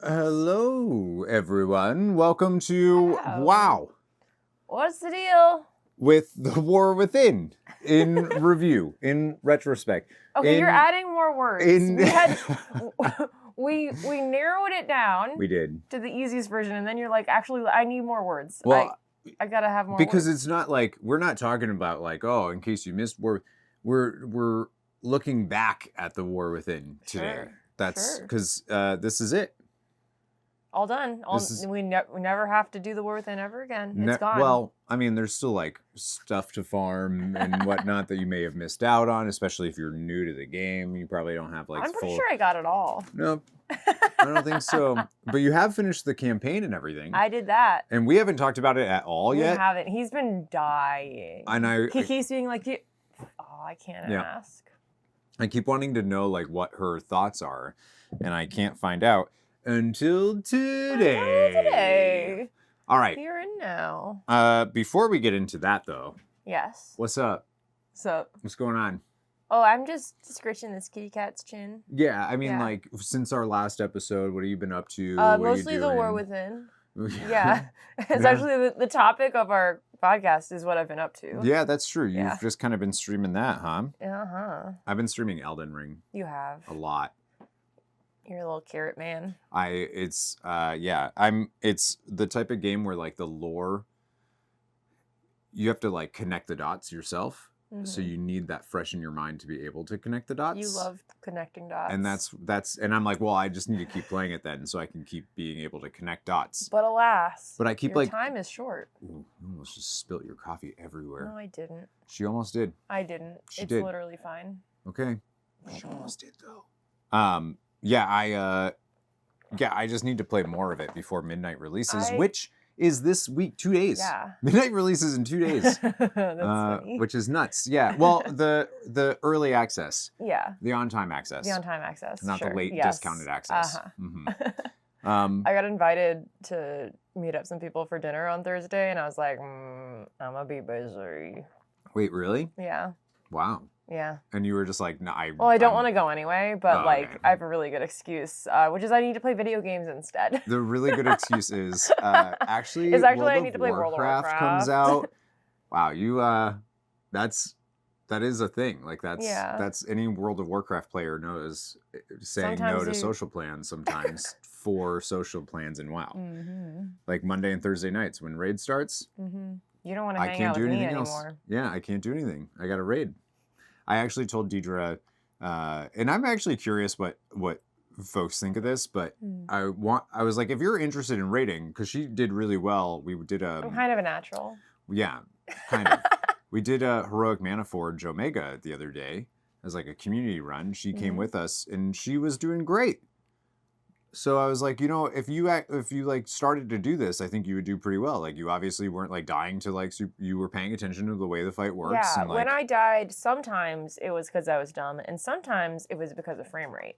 Hello, everyone. Welcome to WoW What's the deal? with the War Within in review, in retrospect. Okay, you're adding more words. We narrowed it down. We did. To the easiest version, and then you're like, actually, I need more words. Well, I gotta have more because words. it's not like, we're not talking about like, oh, in case you missed War, we're looking back at the War Within today. Sure. That's because this is it. All done. We never have to do the War Within ever again. It's gone. Well, I mean, there's still like stuff to farm and whatnot that you may have missed out on, especially if you're new to the game. You probably don't have like I'm pretty sure I got it all. Nope. I don't think so. But you have finished the campaign and everything. I did that. And we haven't talked about it at all yet. We haven't. He's been dying. And he keeps being like, I can't ask. I keep wanting to know like what her thoughts are, and I can't find out until today. All right. Here and now. Before we get into that though. Yes. What's up? What's going on? Oh, I'm just scratching this kitty cat's chin. Yeah, I mean, like, since our last episode, what have you been up to? Mostly the War Within. Yeah. It's actually the topic of our podcast is what I've been up to. Yeah, that's true. You've just kind of been streaming that, huh? Uh-huh. I've been streaming Elden Ring. You have. A lot. You're a little carrot man. It's the type of game where, like, the lore, you have to, like, connect the dots yourself. Mm-hmm. So you need that fresh in your mind to be able to connect the dots. You love connecting dots. And and I'm like, well, I just need to keep playing it then so I can keep being able to connect dots. But alas, I keep your time is short. Ooh, you almost just spilt your coffee everywhere. No, I didn't. She almost did. I didn't. It's literally fine. Okay. She almost did though. I just need to play more of it before midnight releases, which is this week, 2 days. Yeah. Midnight releases in 2 days. That's funny. Which is nuts. Yeah. Well, the early access. Yeah. The on-time access. The on-time access. Not the late discounted access. Uh-huh. Mm-hmm. I got invited to meet up some people for dinner on Thursday, and I was like, I'm gonna be busy. Wait, really? Yeah. Wow. Yeah. And you were just like, no, I don't want to go anyway, but I have a really good excuse, which is I need to play video games instead. The really good excuse is actually I need to play World of Warcraft comes out. Wow, that is a thing. Like that's any World of Warcraft player knows saying no to social plans sometimes for social plans in WoW. Mm-hmm. Like Monday and Thursday nights when raid starts. Mm-hmm. You don't want to hang out with me anymore. Yeah, I can't do anything. I got a raid. I actually told Deidre, and I'm actually curious what folks think of this, but I was like, if you're interested in raiding, because she did really well, we did I'm kind of a natural. Yeah, kind of. We did a Heroic Mana Forge Omega the other day as like a community run. She came with us, and she was doing great. So I was like, if you like started to do this, I think you would do pretty well. Like you obviously weren't like dying to like you were paying attention to the way the fight works. Yeah, and, like, when I died, sometimes it was because I was dumb, and sometimes it was because of frame rate.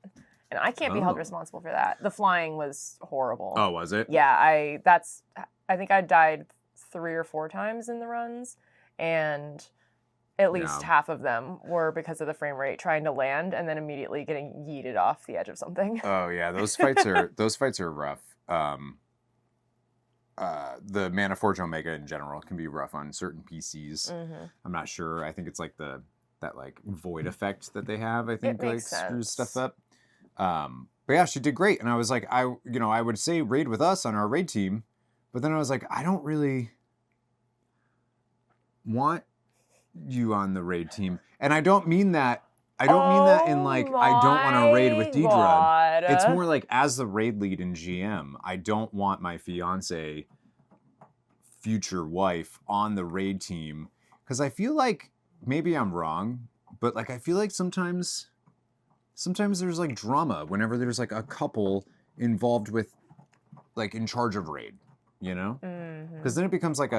And I can't be held responsible for that. The flying was horrible. Oh, was it? Yeah, I think I died 3 or 4 times in the runs, and at least half of them were because of the frame rate trying to land and then immediately getting yeeted off the edge of something. Oh yeah, those fights are rough. The Mana Forge Omega in general can be rough on certain PCs. Mm-hmm. I'm not sure. I think it's like that like void effect that they have. I think like screws stuff up. But yeah, she did great, and I was like, I would say raid with us on our raid team, but then I was like, I don't really want you on the raid team, and I don't mean that in like I don't want to raid with Deidre. God. It's more like as the raid lead in GM, I don't want my fiance, future wife, on the raid team, because I feel like maybe I'm wrong, but like I feel like sometimes there's like drama whenever there's like a couple involved with like in charge of raid, because then it becomes like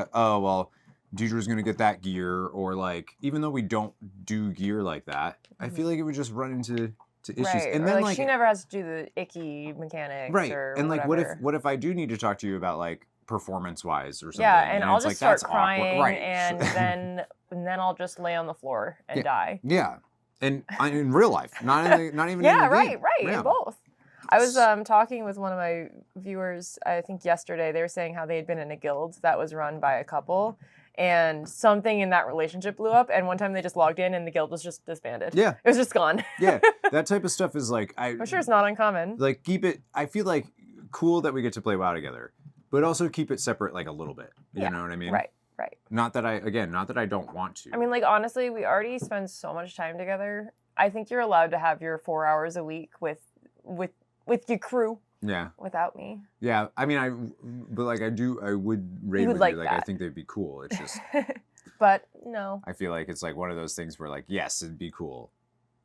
Deidre's going to get that gear, or like, even though we don't do gear like that, I feel like it would just run into issues. Right. And or then like she never has to do the icky mechanics. Right. Or and like, whatever. what if I do need to talk to you about like performance wise or something? Yeah, and I'll just like, start crying, right. and then I'll just lay on the floor and die. Yeah. And in real life, not even yeah, in the right, game. right, Yeah. in both. I was talking with one of my viewers, I think yesterday. They were saying how they had been in a guild that was run by a couple, and something in that relationship blew up, and one time they just logged in and the guild was just disbanded. Yeah. It was just gone. Yeah, that type of stuff is like... I'm sure it's not uncommon. Like, keep it... I feel like cool that we get to play WoW together, but also keep it separate like a little bit. You know what I mean? Right. Not that I don't want to. I mean, like, honestly, we already spend so much time together. I think you're allowed to have your 4 hours a week with your crew. Yeah. Without me. Yeah, I mean, I would raid with like you. Like, that. I think they'd be cool. It's just... But, no. I feel like it's like one of those things where, like, yes, it'd be cool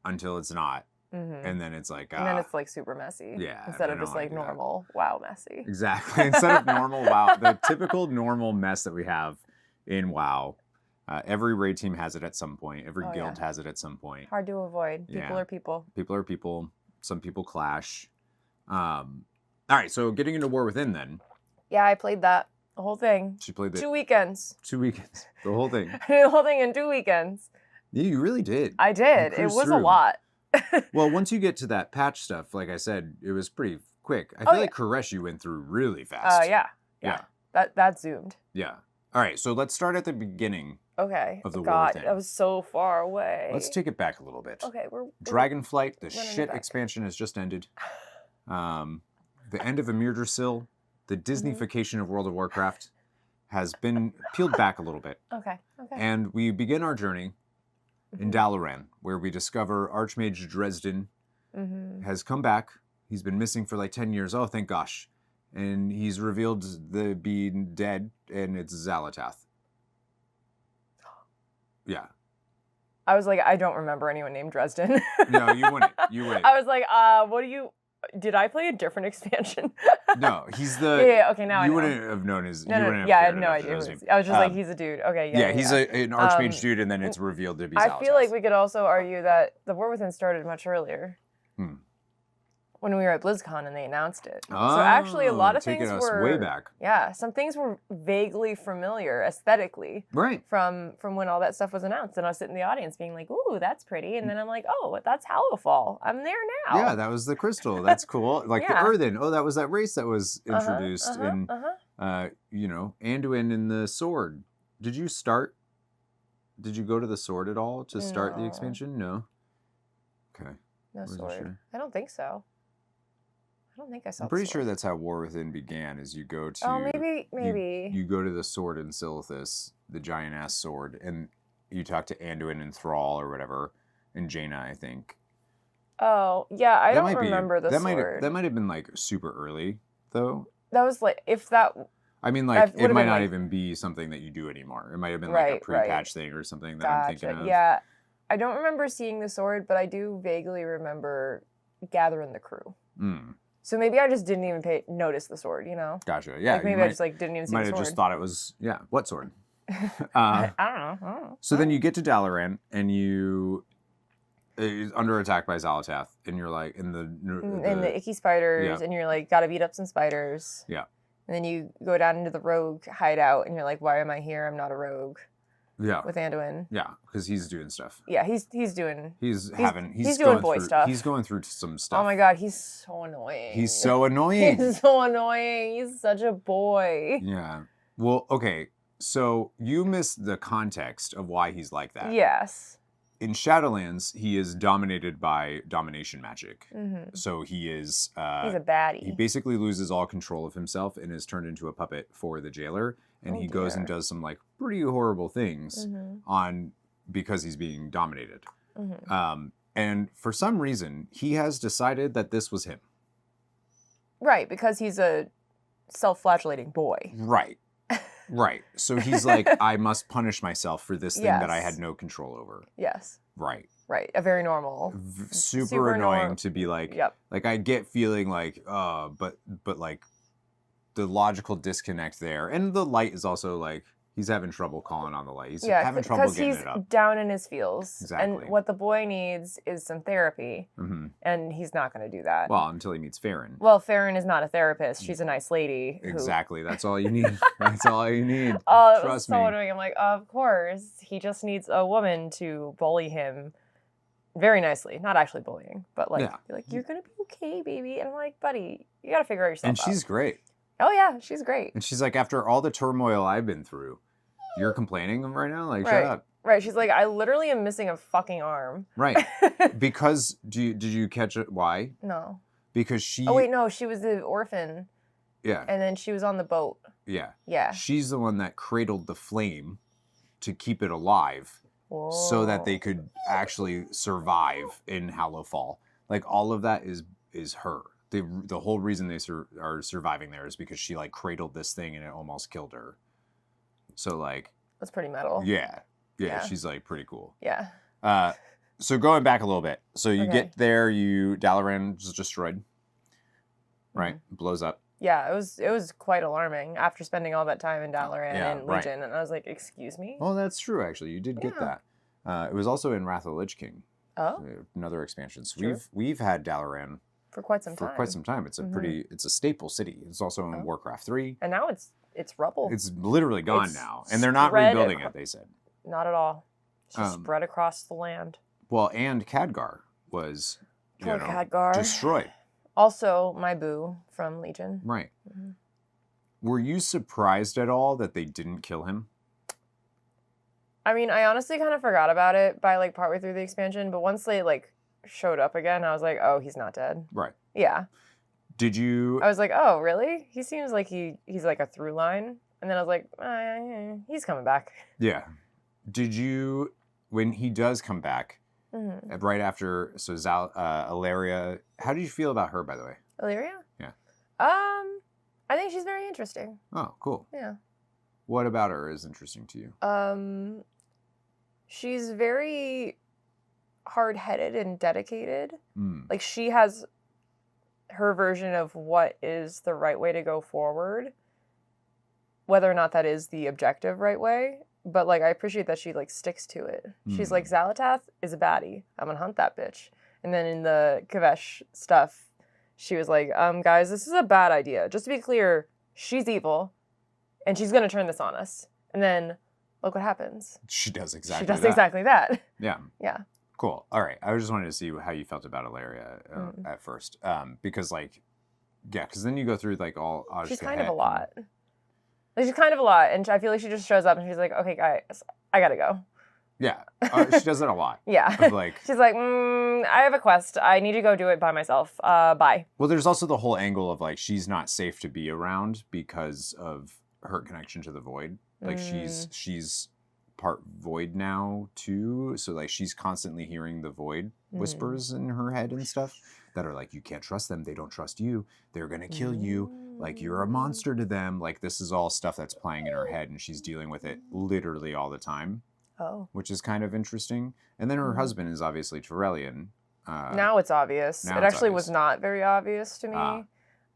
until it's not. Mm-hmm. And then it's like... and then it's, like, super messy. Yeah. Instead of just, like, normal WoW messy. Exactly. Instead of normal WoW, the typical normal mess that we have in WoW, every raid team has it at some point. Every guild has it at some point. Hard to avoid. People are people. People are people. Some people clash. All right, so getting into War Within then. Yeah, I played that. The whole thing. She played 2 weekends. 2 weekends. The whole thing. I did the whole thing in 2 weekends. Yeah, you really did. I did. It was a lot. Well, once you get to that patch stuff, like I said, it was pretty quick. I feel like Koresh you went through really fast. Yeah. That zoomed. Yeah. All right, so let's start at the beginning. Okay. Of the War God, Within. that was so far away. Let's take it back a little bit. Okay, we're Dragonflight, the running shit back. expansion has just ended. The end of Emirdrasil, the Disneyfication of World of Warcraft has been peeled back a little bit. Okay. And we begin our journey in Dalaran, where we discover Archmage Dresden has come back. He's been missing for like 10 years. Oh, thank gosh. And he's revealed to be dead, and it's Xalatath. Yeah. I was like, I don't remember anyone named Dresden. No, you wouldn't. You wouldn't. I was like, what do you... Did I play a different expansion? No, he's the... Yeah, okay, now I know. You wouldn't have known his... No, I had no idea. I was just like, he's a dude. Okay, Yeah, he's an Archmage dude, and then it's revealed to be Xalatath. I feel like we could also argue that the War Within started much earlier. When we were at BlizzCon and they announced it. So actually a lot of things were... way back. Yeah, some things were vaguely familiar aesthetically. Right. From when all that stuff was announced. And I was sitting in the audience being like, ooh, that's pretty. And then I'm like, oh, that's Hallowfall. I'm there now. Yeah, that was the crystal. That's cool. Like the Earthen. Oh, that was that race that was introduced. And, Anduin and the sword. Did you go to the sword at all to start the expansion? No? Okay. No sword. Sure. I don't think so. I don't think I saw. I'm pretty sure that's how War Within began. Is you go to maybe you go to the sword in Silithus, the giant ass sword, and you talk to Anduin and Thrall or whatever, and Jaina, I think. Oh yeah, I don't remember the sword. That might have been like super early though. That was like if that. I mean, like it might not even be something that you do anymore. It might have been like a pre-patch thing or something that I'm thinking of. Yeah, I don't remember seeing the sword, but I do vaguely remember gathering the crew. So maybe I just didn't even notice the sword, you know? Gotcha. Yeah. Like maybe I just like didn't even see the sword. Might have just thought it was what sword? I don't know. So then you get to Dalaran and you under attack by Xalatath, and you're like in the icky spiders, and you're like gotta beat up some spiders. Yeah. And then you go down into the rogue hideout, and you're like, why am I here? I'm not a rogue. Yeah. With Anduin. Yeah, because he's doing stuff. Yeah, he's doing. He's doing boy stuff. He's going through some stuff. Oh my god, he's so annoying. He's so annoying. He's so annoying. He's such a boy. Yeah. Well, okay. So you missed the context of why he's like that. Yes. In Shadowlands, he is dominated by domination magic. So he is... he's a baddie. He basically loses all control of himself and is turned into a puppet for the jailer. And he goes and does some like pretty horrible things because he's being dominated. And for some reason, he has decided that this was him. Right, because he's a self-flagellating boy. Right. Right. So he's like, I must punish myself for this thing that I had no control over. Yes. Right. Right. A very normal. Super annoying to be like, like I get feeling like, but like the logical disconnect there. And the light is also like, he's having trouble calling on the light. He's having trouble getting it up. Because he's down in his feels. Exactly. And what the boy needs is some therapy. And he's not going to do that. Well, until he meets Farron. Well, Farron is not a therapist. She's a nice lady. Exactly. That's all you need. That's all you need. Trust Trust me. me. Annoying. I'm like, of course. He just needs a woman to bully him very nicely, not actually bullying, but like, Yeah. be like, you're gonna be okay, baby. And I'm like, buddy, you gotta figure out yourself And out. she's great. Oh yeah, she's great. And she's like, after all the turmoil I've been through, you're complaining right now? Like, shut up. Right. She's like, I literally am missing a fucking arm. Right. Because, did you catch it? Why? No. Because she... Oh, wait, no. She was the orphan. Yeah. And then she was on the boat. Yeah. Yeah. She's the one that cradled the flame to keep it alive. Whoa. So that they could actually survive in Hallowfall. Like, all of that is her. The whole reason they are surviving there is because she, like, cradled this thing and it almost killed her. So, like... That's pretty metal. Yeah. Yeah, she's, like, pretty cool. Yeah. So going back a little bit. So you Okay. get there, Dalaran's destroyed. Right? Mm-hmm. Blows up. Yeah, it was quite alarming after spending all that time in Dalaran and right. Legion. And I was like, excuse me? Well, that's true, actually. You did get that. It was also in Wrath of the Lich King. Oh. Another expansion. So True. we've had Dalaran for quite some time. It's a it's a staple city. It's also in Warcraft 3. And now it's rubble. It's literally gone It's now. And they're not spread rebuilding it, they said. Not at all. It's just spread across the land. Well, and Khadgar was Khadgar. destroyed. Also, my boo from Legion. Right. Mm-hmm. Were you surprised at all that they didn't kill him? I mean, I honestly kind of forgot about it by like partway through the expansion, but once they like showed up again, I was like, oh, he's not dead. Right. Yeah. Did you... I was like, oh, really? He seems like he's like a through line. And then I was like, he's coming back. Yeah. Did you... When he does come back, right after... So Ilaria... How did you feel about her, by the way? Ilaria? Yeah. I think she's very interesting. Oh, cool. Yeah. What about her is interesting to you? She's very hard-headed and dedicated. Mm. Like, she has her version of what is the right way to go forward, whether or not that is the objective right way. But, like, I appreciate that she, like, sticks to it. She's like, Xalatath is a baddie. I'm gonna hunt that bitch. And then in the Kavesh stuff, she was like, guys, this is a bad idea. Just to be clear, she's evil, and she's gonna turn this on us. And then, look what happens. She does exactly that. Yeah. Yeah. Cool. All right. I just wanted to see how you felt about Ilaria at first. Because, like, yeah, because then you go through, like, all... She's kind of a lot. Like, she's kind of a lot, and I feel like she just shows up and she's like, okay, guys, I gotta go. Yeah. She does that a lot. Yeah. Like, she's like, I have a quest. I need to go do it by myself. Bye. Well, there's also the whole angle of, like, she's not safe to be around because of her connection to the Void. Like, she's part Void now, too. So, like, she's constantly hearing the Void whispers in her head and stuff that are like, you can't trust them. They don't trust you. They're going to kill you. Like, you're a monster to them. Like, this is all stuff that's playing in her head, and she's dealing with it literally all the time. Oh. Which is kind of interesting. And then her husband is obviously Turellian. Now it's obvious. It actually was not very obvious to me.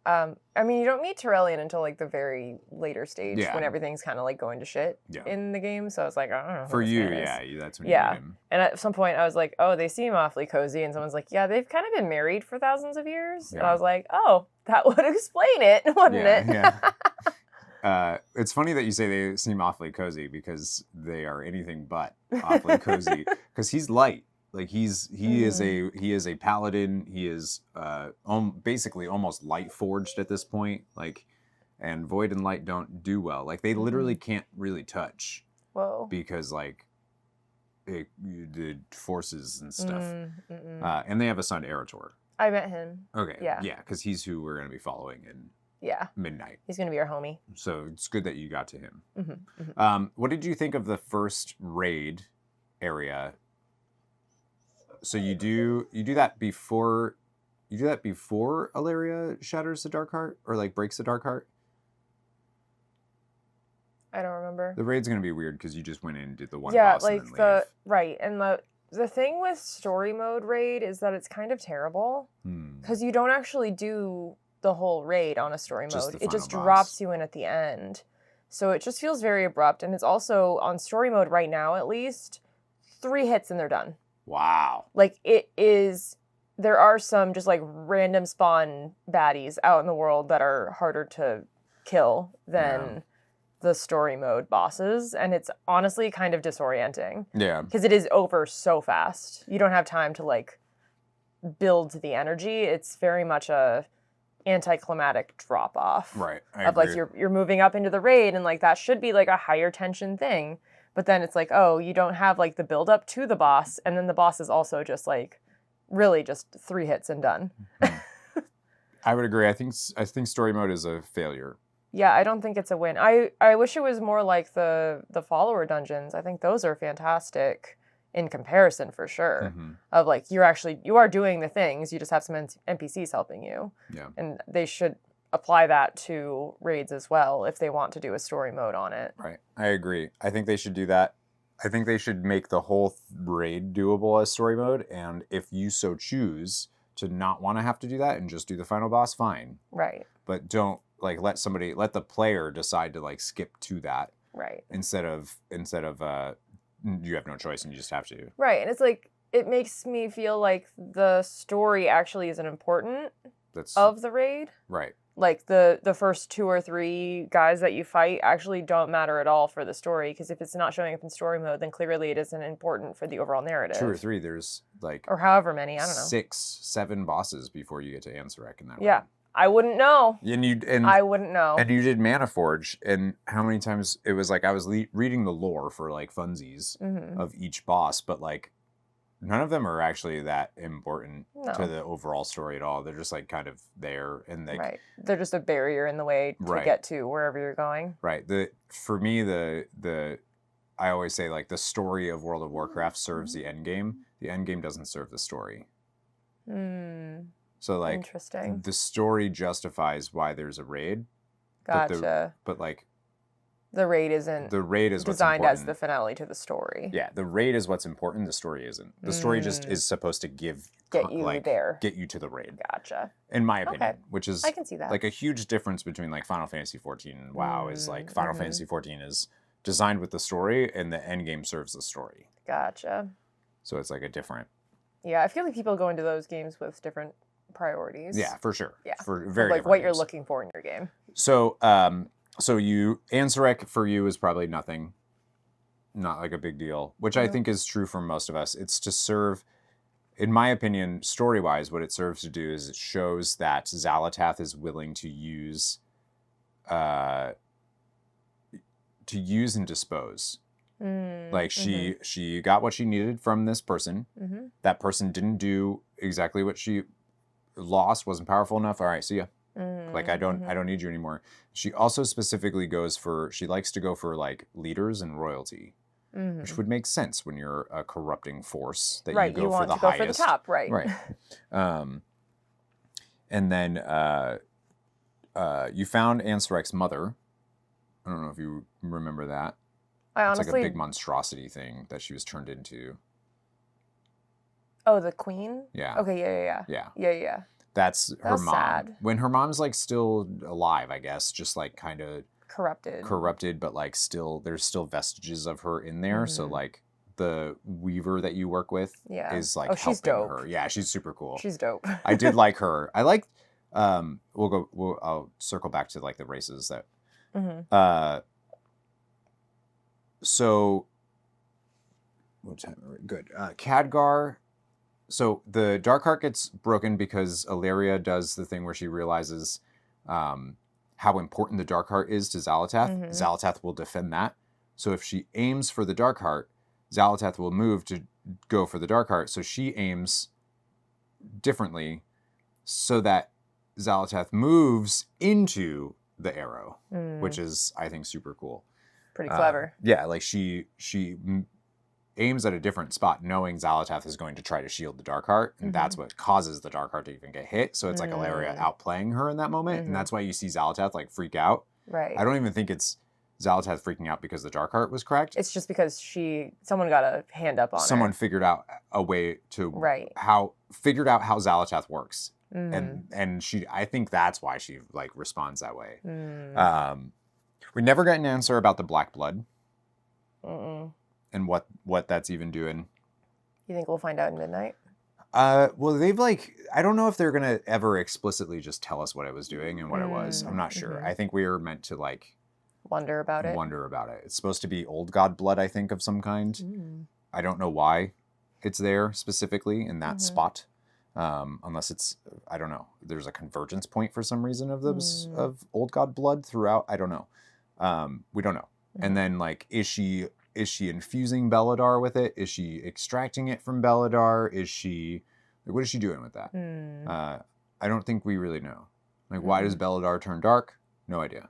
I mean, you don't meet Turellian until, like, the very later stage when everything's kind of, like, going to shit in the game. So I was like, I don't know. For you, that's when you meet him. And at some point I was like, oh, they seem awfully cozy. And someone's like, yeah, they've kind of been married for thousands of years. Yeah. And I was like, oh, that would explain it, wouldn't it? Yeah. It's funny that you say they seem awfully cozy because they are anything but awfully cozy. Because he's light. Like, he is a paladin. He is basically almost light forged at this point. Like, and void and light don't do well. Like, they literally can't really touch. Whoa. Because, like, the forces and stuff. And they have a son, Erator. I met him. Okay. Yeah, because he's who we're going to be following in Midnight. He's going to be our homie. So it's good that you got to him. What did you think of the first raid area? So you do that before Ilaria shatters the Dark Heart or, like, breaks the Dark Heart? I don't remember. The raid's gonna be weird because you just went in and did the one boss like and then leave. And the thing with story mode raid is that it's kind of terrible because you don't actually do the whole raid on a story mode. It just drops you in at the end. So it just feels very abrupt, and it's also on story mode right now, at least 3 hits and they're done. Wow. Like, it is, there are some just, like, random spawn baddies out in the world that are harder to kill than the story mode bosses, and it's honestly kind of disorienting. Yeah. Because it is over so fast. You don't have time to like build the energy. It's very much a anticlimactic drop off. Right. Of like you're moving up into the raid, and like that should be like a higher tension thing. But then it's like, oh, you don't have like the build up to the boss, and then the boss is also just like really just 3 hits and done. I would agree. I think story mode is a failure. Yeah, I don't think it's a win. I wish it was more like the follower dungeons. I think those are fantastic in comparison for sure. Mm-hmm. Of like you are doing the things, you just have some NPCs helping you. Yeah. And they should apply that to raids as well if they want to do a story mode on it. Right. I agree. I think they should do that. I think they should make the whole raid doable as story mode, and if you so choose to not want to have to do that and just do the final boss, fine. Right. But don't like let the player decide to like skip to that. Right. Instead of you have no choice and you just have to. Right. And it's like it makes me feel like the story actually isn't important of the raid. Right. Like the first 2 or 3 guys that you fight actually don't matter at all for the story, because if it's not showing up in story mode, then clearly it isn't important for the overall narrative. 2 or 3, there's like or however many, I don't know. 6, 7 bosses before you get to Ansarek in that way. Yeah. I wouldn't know. I wouldn't know. And you did Mana Forge, and how many times it was like I was reading the lore for like funsies of each boss, but like none of them are actually that important to the overall story at all. They're just like kind of there, and they they're just a barrier in the way to get to wherever you're going. Right. For me, I always say like the story of World of Warcraft serves the end game. The end game doesn't serve the story. So like interesting. The story justifies why there's a raid. Gotcha. But like the raid isn't designed as the finale to the story. Yeah, the raid is what's important. The story isn't. The story just is supposed to get you to the raid. Gotcha. In my opinion, which is I can see that. Like a huge difference between like Final Fantasy 14 and WoW is like Final Fantasy 14 is designed with the story, and the end game serves the story. Gotcha. So it's like a different. Yeah, I feel like people go into those games with different priorities. Yeah, for sure. Yeah, for very like what you're games. looking for in your game. So, Ansarek for you is probably nothing, not like a big deal, which I think is true for most of us. It's to serve, in my opinion, story-wise, what it serves to do is it shows that Xal'atath is willing to use and dispose. Like she got what she needed from this person. That person didn't do exactly what she lost, wasn't powerful enough. All right, see ya. Like I don't need you anymore. She also specifically she likes to go for like leaders and royalty, which would make sense when you're a corrupting force that you go for the highest. Go for the top, right? Right. And then you found Ansarek's mother. I don't know if you remember that. It's like a big monstrosity thing that she was turned into. Oh, the queen? Yeah. Okay, yeah. That's her mom. Sad. When her mom's like still alive, I guess, just like kind of corrupted, but like there's still vestiges of her in there. So like the weaver that you work with is like helping her. Yeah, she's super cool. She's dope. I did like her. I like. I'll circle back to like the races that. So, what time are we? Good. Khadgar. So the Dark Heart gets broken because Ilaria does the thing where she realizes how important the Dark Heart is to Xal'atath. Xal'atath will defend that. So if she aims for the Dark Heart, Xal'atath will move to go for the Dark Heart. So she aims differently so that Xal'atath moves into the arrow, which is, I think, super cool. Pretty clever. Yeah, like she aims at a different spot, knowing Xal'atath is going to try to shield the Dark Heart, and that's what causes the Dark Heart to even get hit. So it's like Ilaria outplaying her in that moment, and that's why you see Xal'atath like freak out. Right. I don't even think it's Xal'atath freaking out because the Dark Heart was cracked. It's just because someone got a hand up on her. Someone figured out a way to figured out how Xal'atath works, and I think that's why she like responds that way. We never got an answer about the Black Blood. And what that's even doing. You think we'll find out in midnight? Well, they've like, I don't know if they're going to ever explicitly just tell us what it was doing and what it was. I'm not sure. I think we were meant to like wonder about it. It's supposed to be old god blood, I think, of some kind. I don't know why it's there specifically in that spot. Unless it's, I don't know, there's a convergence point for some reason of those of old god blood throughout. I don't know. We don't know. And then like, is she infusing Belladar with it? Is she extracting it from Belladar? What is she doing with that? I don't think we really know. Like, why does Belladar turn dark? No idea.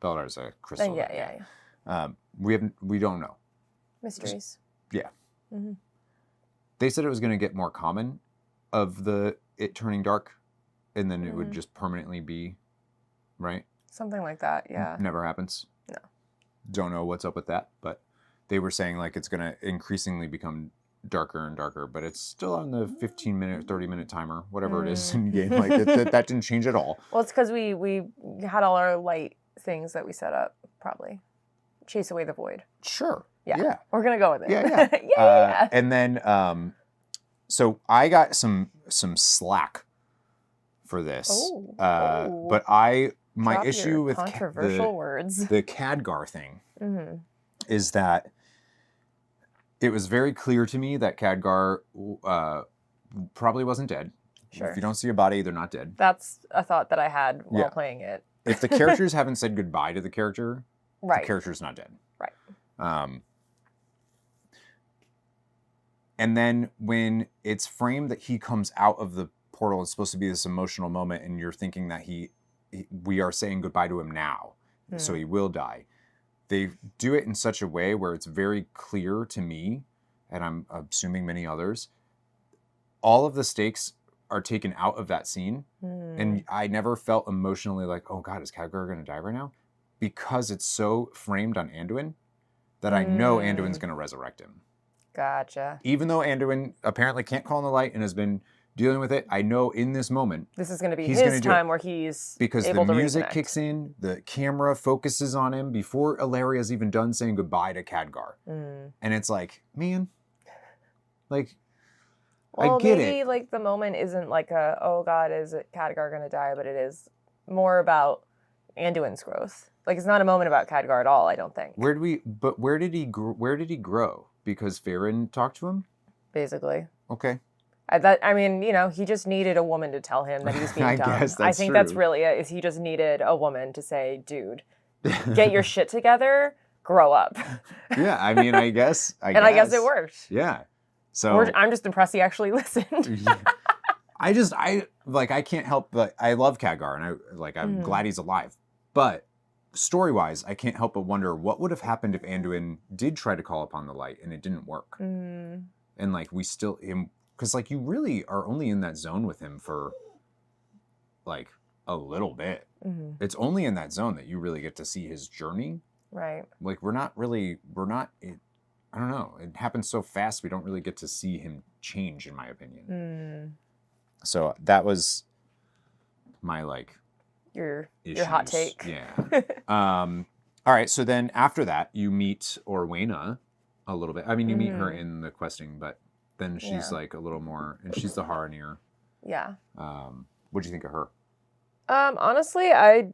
Belladar is a crystal. Yeah. We don't know. Mysteries. Yeah. They said it was going to get more common of it turning dark, and then it would just permanently be, right? Something like that, yeah. Never happens. No. Don't know what's up with that, but they were saying like it's going to increasingly become darker and darker, but it's still on the 15-minute, 30-minute timer, whatever it is in game. Like that didn't change at all. Well, it's because we had all our light things that we set up, probably. Chase away the void. Sure. Yeah. We're going to go with it. Yeah. Yeah. And then, so I got some slack for this. But my Drop issue your with controversial words. The Khadgar thing is that it was very clear to me that Khadgar probably wasn't dead. Sure. If you don't see a body, they're not dead. That's a thought that I had while playing it. If the characters haven't said goodbye to the character, right. the character's not dead. Right. And then when it's framed that he comes out of the portal, it's supposed to be this emotional moment, and you're thinking that we are saying goodbye to him now, so he will die. They do it in such a way where it's very clear to me, and I'm assuming many others, all of the stakes are taken out of that scene, and I never felt emotionally like, oh God, is Khadgar going to die right now? Because it's so framed on Anduin that I know Anduin's going to resurrect him. Gotcha. Even though Anduin apparently can't call on the light and has been dealing with it, I know in this moment this is going to be his time where he's because able the to music reconnect. kicks in, the camera focuses on him before Illyria's even done saying goodbye to Khadgar, and it's like, man, like, well, I get maybe it. Like the moment isn't like oh God, is Khadgar going to die? But it is more about Anduin's growth. Like, it's not a moment about Khadgar at all, I don't think. Where did he grow? Because Farron talked to him? Basically. Okay. I mean, he just needed a woman to tell him that he was being dumb. Guess that's I think true. that's really it, is he just needed a woman to say, dude, get your shit together, grow up. Yeah, I mean, I guess I guess it worked. Yeah. So I'm just impressed he actually listened. I can't help but I love Khadgar, and I'm glad he's alive. But story-wise, I can't help but wonder what would have happened if Anduin did try to call upon the light and it didn't work. And like we still because like you really are only in that zone with him for like a little bit. It's only in that zone that you really get to see his journey. Right. Like we're not. I don't know. It happens so fast we don't really get to see him change, in my opinion. So that was my your hot take. Yeah. All right. So then after that, you meet Orwena a little bit. I mean, you meet her in the questing, but then she's like a little more, and she's the Haranir. Yeah. What do you think of her? Honestly, I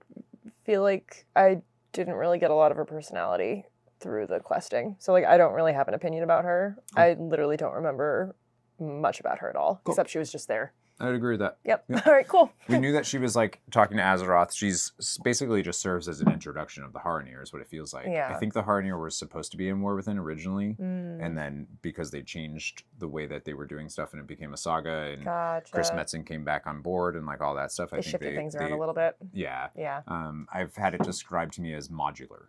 feel like I didn't really get a lot of her personality through the questing. So I don't really have an opinion about her. I literally don't remember much about her at all, except she was just there. I would agree with that. Yep. All right, cool. We knew that she was talking to Azeroth. She's basically just serves as an introduction of the Haranir is what it feels like. Yeah. I think the Haranir were supposed to be in War Within originally. And then because they changed the way that they were doing stuff and it became a saga and Chris Metzen came back on board and all that stuff. They shifted things around a little bit. Yeah. Yeah. I've had it described to me as modular.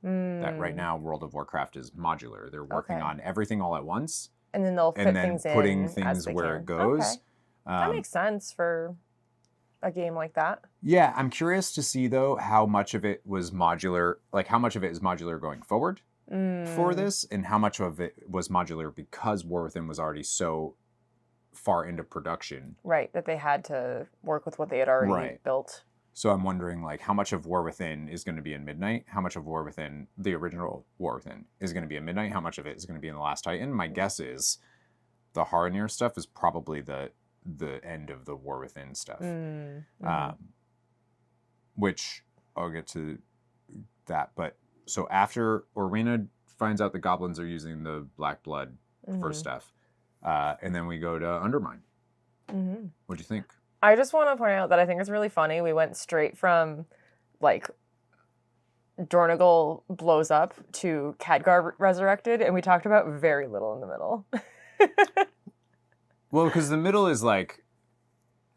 That right now World of Warcraft is modular. They're working on everything all at once. And then they'll fit things in putting things where it goes. Okay. That makes sense for a game like that. Yeah, I'm curious to see though how much of it was modular, how much of it is modular going forward for this, and how much of it was modular because War Within was already so far into production. Right, that they had to work with what they had already built. So I'm wondering how much of War Within is going to be in Midnight, how much of War Within, the original War Within, is going to be in Midnight, how much of it is going to be in The Last Titan. My guess is the Haranir stuff is probably the end of the War Within stuff, which I'll get to that. But so after Orwena finds out the goblins are using the black blood for stuff, and then we go to Undermine. What'd you think? I just want to point out that I think it's really funny. We went straight from, like, Dornagal blows up to Khadgar resurrected, and we talked about very little in the middle. Well, because the middle is like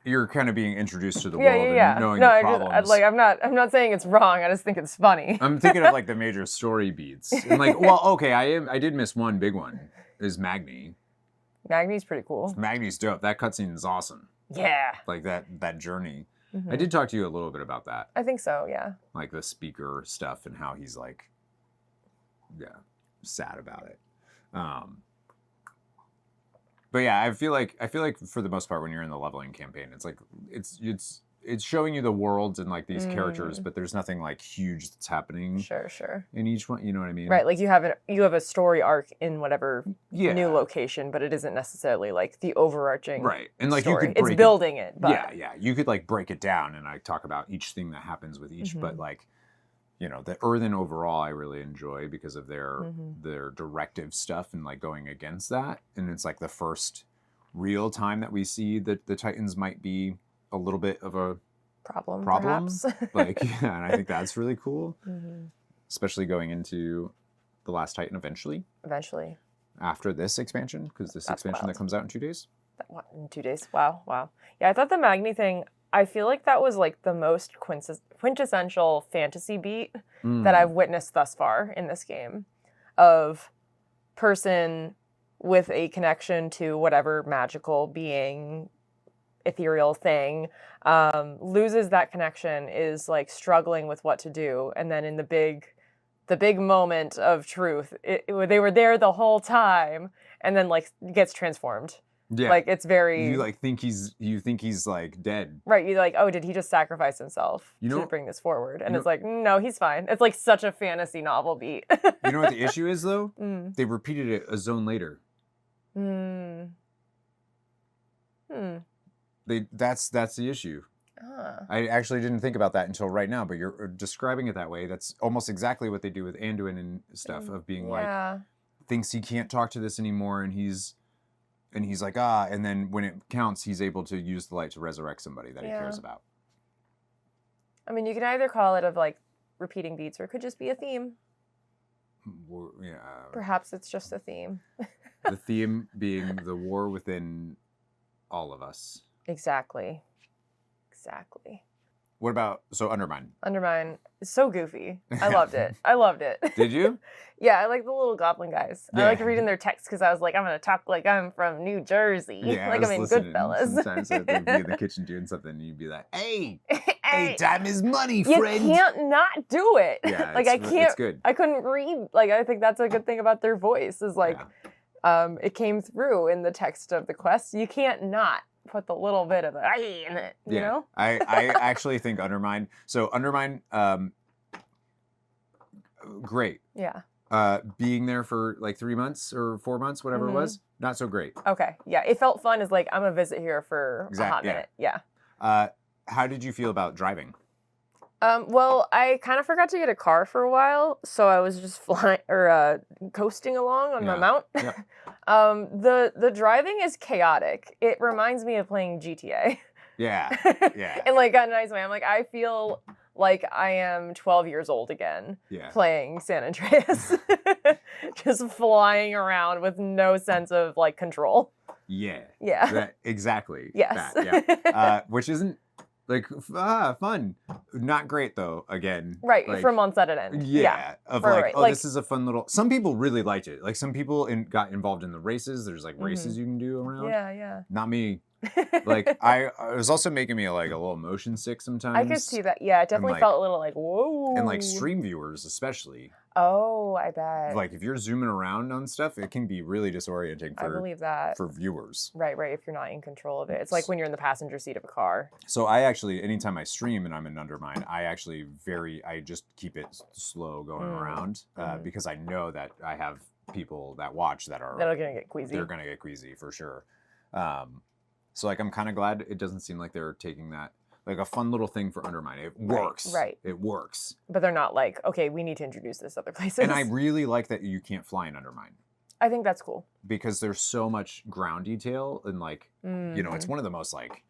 you're kind of being introduced to the world and knowing the problems. I'm not saying it's wrong. I just think it's funny. I'm thinking of like the major story beats. And like, well, okay, I did miss one big one. Is Magni. Magni's pretty cool. Magni's dope. That cutscene is awesome. Yeah. Like that journey. I did talk to you a little bit about that. I think so, yeah. Like the speaker stuff and how he's like, sad about it. But yeah, I feel like for the most part when you're in the leveling campaign, it's like it's showing you the worlds and like these characters, but there's nothing like huge that's happening. Sure. In each one, you know what I mean? Right, like you have a story arc in whatever new location, but it isn't necessarily like the overarching right. And like story. You could it's building it. But... Yeah. You could like break it down and I talk about each thing that happens with each, but like, you know, the Earthen overall I really enjoy because of their directive stuff and like going against that. And it's like the first real time that we see that the Titans might be a little bit of a problem perhaps. Like, yeah, and I think that's really cool. Especially going into the last Titan eventually after this expansion, because this expansion that comes out in 2 days. In 2 days? Wow. Yeah, I thought the Magni thing, I feel like that was like the most quintessential fantasy beat that I've witnessed thus far in this game, of person with a connection to whatever magical being, ethereal thing, loses that connection, is like struggling with what to do, and then in the big moment of truth, they were there the whole time, and then like gets transformed. Yeah, like it's very. You like think he's like dead. Right, you're like, oh, did he just sacrifice himself to bring this forward? And it's like, no, he's fine. It's like such a fantasy novel beat. You know what the issue is though? They repeated it a zone later. That's the issue. I actually didn't think about that until right now, but you're describing it that way. That's almost exactly what they do with Anduin and stuff, of being like, thinks he can't talk to this anymore, and he's like, and then when it counts, he's able to use the light to resurrect somebody that he cares about. I mean, you can either call it of like repeating beats, or it could just be a theme. Yeah. Perhaps it's just a theme. The theme being the war within all of us. Exactly. What about, Undermine? Undermine is so goofy. I loved it. Did you? Yeah, I like the little goblin guys. Yeah. I liked reading their text because I was like, I'm going to talk like I'm from New Jersey. Yeah, like I'm in Goodfellas. Sometimes I'd be in the kitchen doing something and you'd be like, hey, time is money, friend. You can't not do it. Yeah, like I can't, it's good. I couldn't read. Like I think that's a good thing about their voice is like, it came through in the text of the quest. You can't not put the little bit of in it, you know? I actually think Undermine. So Undermine, great. Yeah. Being there for like 3 months or 4 months, whatever it was, not so great. Okay. Yeah. It felt fun as like, I'm going to visit here for a hot minute. Yeah. How did you feel about driving? Well, I kind of forgot to get a car for a while, so I was just flying or coasting along on my mount. Yeah. The driving is chaotic. It reminds me of playing GTA. Yeah. In like a nice way. I'm like, I feel like I am 12 years old again playing San Andreas. Just flying around with no sense of like control. Yeah. Yeah. Exactly. Yes. That, yeah. Which isn't like fun. Not great though, again. Right, like, for months at an end. Yeah. Of like, like, this is a fun little, some people really liked it. Like some people got involved in the races. There's like races you can do around. Yeah. Not me. Like it was also making me like a little motion sick sometimes. I could see that. Yeah, it definitely felt a little like, whoa. And like stream viewers especially. Oh, I bet. Like if you're zooming around on stuff, it can be really disorienting I believe that. For viewers. Right, if you're not in control of it. It's like when you're in the passenger seat of a car. So I actually, anytime I stream and I'm in Undermine, I just keep it slow going around because I know that I have people that watch that are going to get queasy. They're going to get queasy for sure. So like I'm kind of glad it doesn't seem like they're taking that. like a fun little thing for Undermine. It works. Right. It works. But they're not like, okay, we need to introduce this other places. And I really like that you can't fly in Undermine. I think that's cool. Because there's so much ground detail and like, you know, it's one of the most like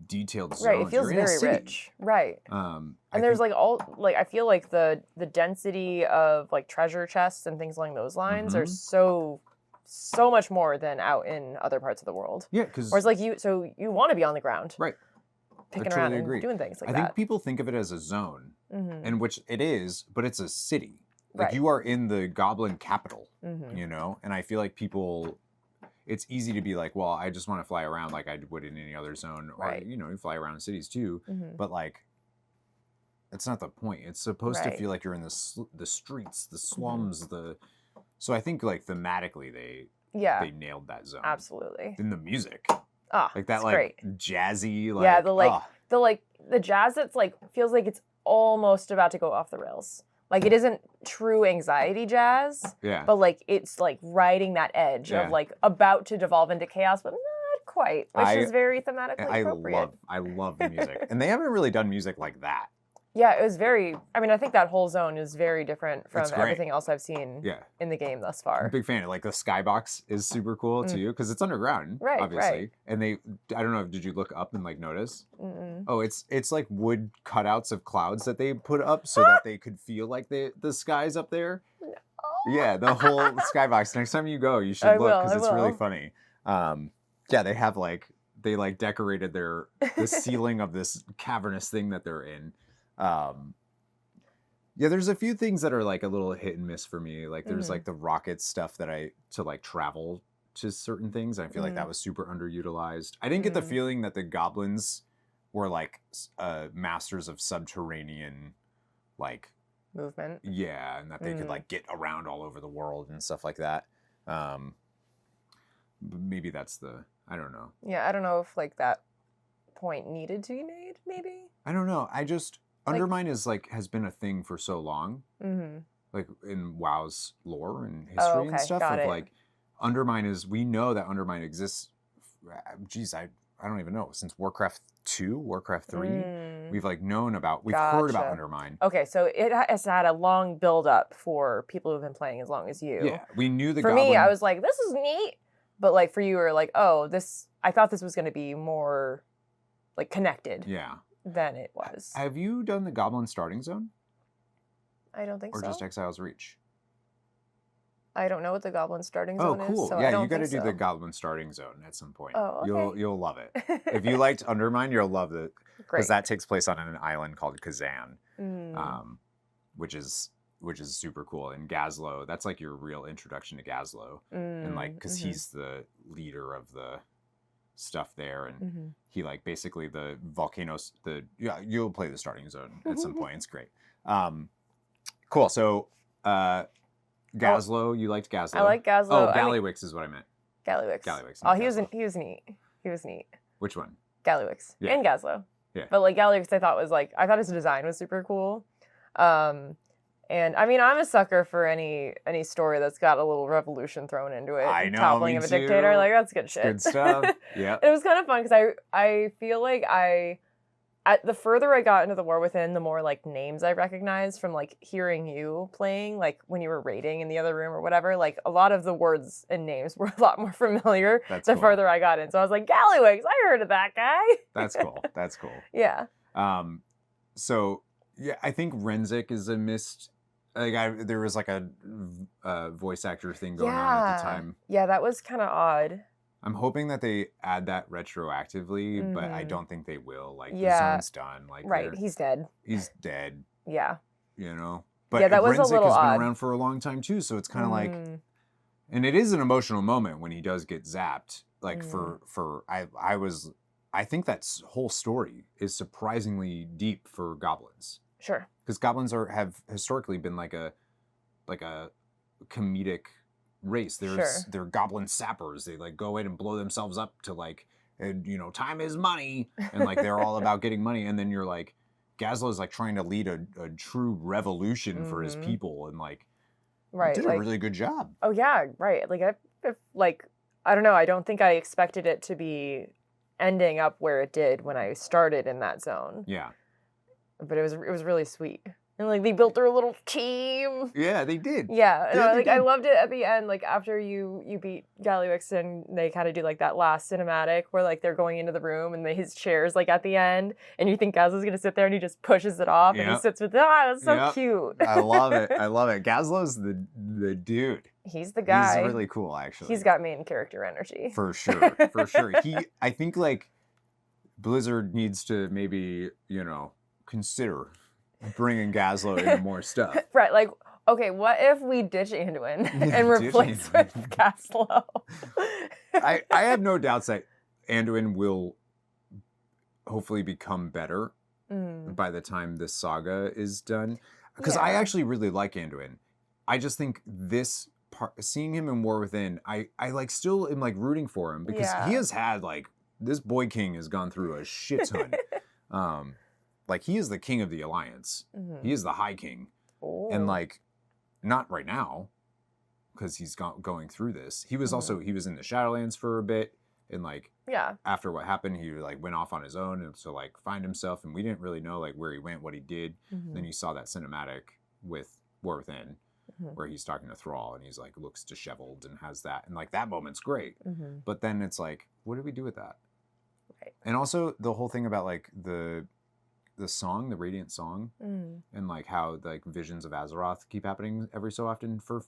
detailed zones. Right, it feels very rich. Right. And there's like I feel like the density of like treasure chests and things along those lines are so much more than out in other parts of the world. Yeah, because whereas like you want to be on the ground. Right. Picking around and doing things like that. I think people think of it as a zone, and which it is, but it's a city. Like right. you are in the goblin capital, you know? And I feel like people, it's easy to be like, well, I just want to fly around like I would in any other zone. Or, you know, you fly around cities too. But like, that's not the point. It's supposed to feel like you're in the streets, the slums, So I think like thematically they nailed that zone. Absolutely. In the music. Oh, like that, like great. jazzy, like the jazz that's like feels like it's almost about to go off the rails. Like it isn't true anxiety jazz, but like it's like riding that edge of like about to devolve into chaos, but not quite, which is very thematically appropriate. I love the music, and they haven't really done music like that. Yeah, it was very. I mean, I think that whole zone is very different from everything else I've seen in the game thus far. I'm a big fan. Like the skybox is super cool too because it's underground, obviously. Right. And I don't know, did you look up and like notice? Oh, it's like wood cutouts of clouds that they put up so that they could feel like the sky's up there. No. Yeah, the whole skybox. Next time you go, you should look because it's really funny. Yeah, they have they decorated the ceiling of this cavernous thing that they're in. Yeah, there's a few things that are like a little hit and miss for me. Like there's like the rocket stuff to like travel to certain things. I feel like that was super underutilized. I didn't get the feeling that the goblins were like masters of subterranean like movement. Yeah, and that they could like get around all over the world and stuff like that. Maybe that's I don't know. Yeah, I don't know if like that point needed to be made, maybe. I don't know. Undermine is like has been a thing for so long, like in WoW's lore and history and stuff. Like Undermine we know that Undermine exists. Geez, I don't even know, since Warcraft 2, Warcraft 3. We've heard about Undermine. Okay, so it has had a long build up for people who've been playing as long as you. Yeah, we knew For me, I was like, this is neat, but like for you, were like, oh, I thought this was going to be more like connected. Yeah. Than it was. Have you done the Goblin Starting Zone? I don't think so. Or just Exile's Reach? I don't know what the Goblin Starting Zone is. Oh, cool. So yeah, you got to do the Goblin Starting Zone at some point. Oh, okay. You'll love it. If you liked Undermine, you'll love it. Because that takes place on an island called Kazan, which is super cool. And Gazlo, that's like your real introduction to Gazlo. And like, because he's the leader of the stuff there, and he like basically the volcanoes, you'll play the Starting Zone at some point. It's great. Cool. So Gazlo, you liked Gazlo. I like Gazlo. Oh, Gallywix is what I meant. Gallywix. Oh, he was neat. He was neat. Which one? Gallywix. And Gazlo. Yeah. But like Gallywix, I thought his design was super cool. And I mean, I'm a sucker for any story that's got a little revolution thrown into it. I know, toppling of a dictator, like that's good shit. Good stuff. Yeah. It was kind of fun because I feel like the further I got into the War Within, the more like names I recognized from like hearing you playing, like when you were raiding in the other room or whatever. Like a lot of the words and names were a lot more familiar further I got in. So I was like, Gallywix, I heard of that guy. That's cool. That's cool. Yeah. So yeah, I think Renzik is a missed. Like there was like a voice actor thing going on at the time. Yeah, that was kind of odd. I'm hoping that they add that retroactively, but I don't think they will. Like the zone's done. Like he's dead. He's dead. Yeah. You know. But that was Renzik a little has been around for a long time too, so it's kind of like, and it is an emotional moment when he does get zapped. Like I think that whole story is surprisingly deep for goblins. Sure. Because goblins have historically been like a comedic race. They're goblin sappers. They like go in and blow themselves up to like, and you know, time is money, and like they're all about getting money. And then you're like, Gazlo's like trying to lead a true revolution for his people, and like, did a really good job. Oh yeah, right. Like I don't know. I don't think I expected it to be ending up where it did when I started in that zone. Yeah. But it was really sweet. And like they built their little team. Yeah, they did. Yeah, and Yeah, I loved it at the end. Like after you beat Gallywix, and they kind of do like that last cinematic where like they're going into the room and his chair's like at the end, and you think Gazlo's gonna sit there and he just pushes it off and he sits with it. Ah, it's so cute. I love it. I love it. Gazlo's the dude. He's the guy. He's really cool, actually. He's got main character energy. For sure. For sure. I think like Blizzard needs to maybe, consider bringing Gazlo into more stuff. Right, like, okay, what if we ditch Anduin and replace with Gazlo? I have no doubts that Anduin will hopefully become better by the time this saga is done. Because I actually really like Anduin. I just think this part, seeing him in War Within, I like still am like rooting for him because he has had like, this Boy King has gone through a shit ton. Like, he is the king of the Alliance. He is the High King. Oh. And, like, not right now, because he's going through this. He was also, he was in the Shadowlands for a bit. And, like, after what happened, he, like, went off on his own and to, like, find himself. And we didn't really know, like, where he went, what he did. Then you saw that cinematic with War Within, where he's talking to Thrall. And he's, like, looks disheveled and has that. And, like, that moment's great. But then it's, like, what do we do with that? Right. And also, the whole thing about, like, the song, the Radiant song, and like how like visions of Azeroth keep happening every so often for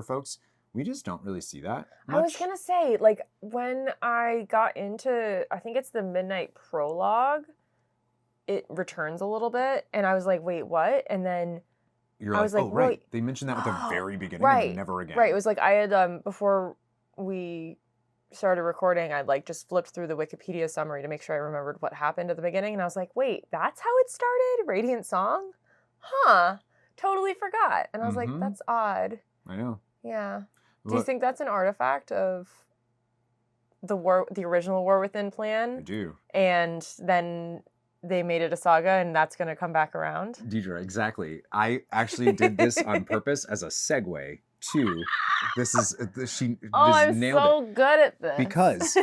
folks. We just don't really see that much. I was gonna say, like, when I got into, I think it's the Midnight Prologue, it returns a little bit, and I was like, wait, what? And then I was like, oh, right. They mentioned that at the very beginning and never again. Right. It was like I had, before we started recording, I like just flipped through the Wikipedia summary to make sure I remembered what happened at the beginning, and I was like, wait, that's how it started? Radiant Song? Huh. Totally forgot. And I was like, that's odd. I know. Yeah. Do you think that's an artifact of the original War Within plan? I do. And then they made it a saga, and that's going to come back around? Deidre, exactly. I actually did this on purpose as a segue to this is I'm nailed so it. Good at this because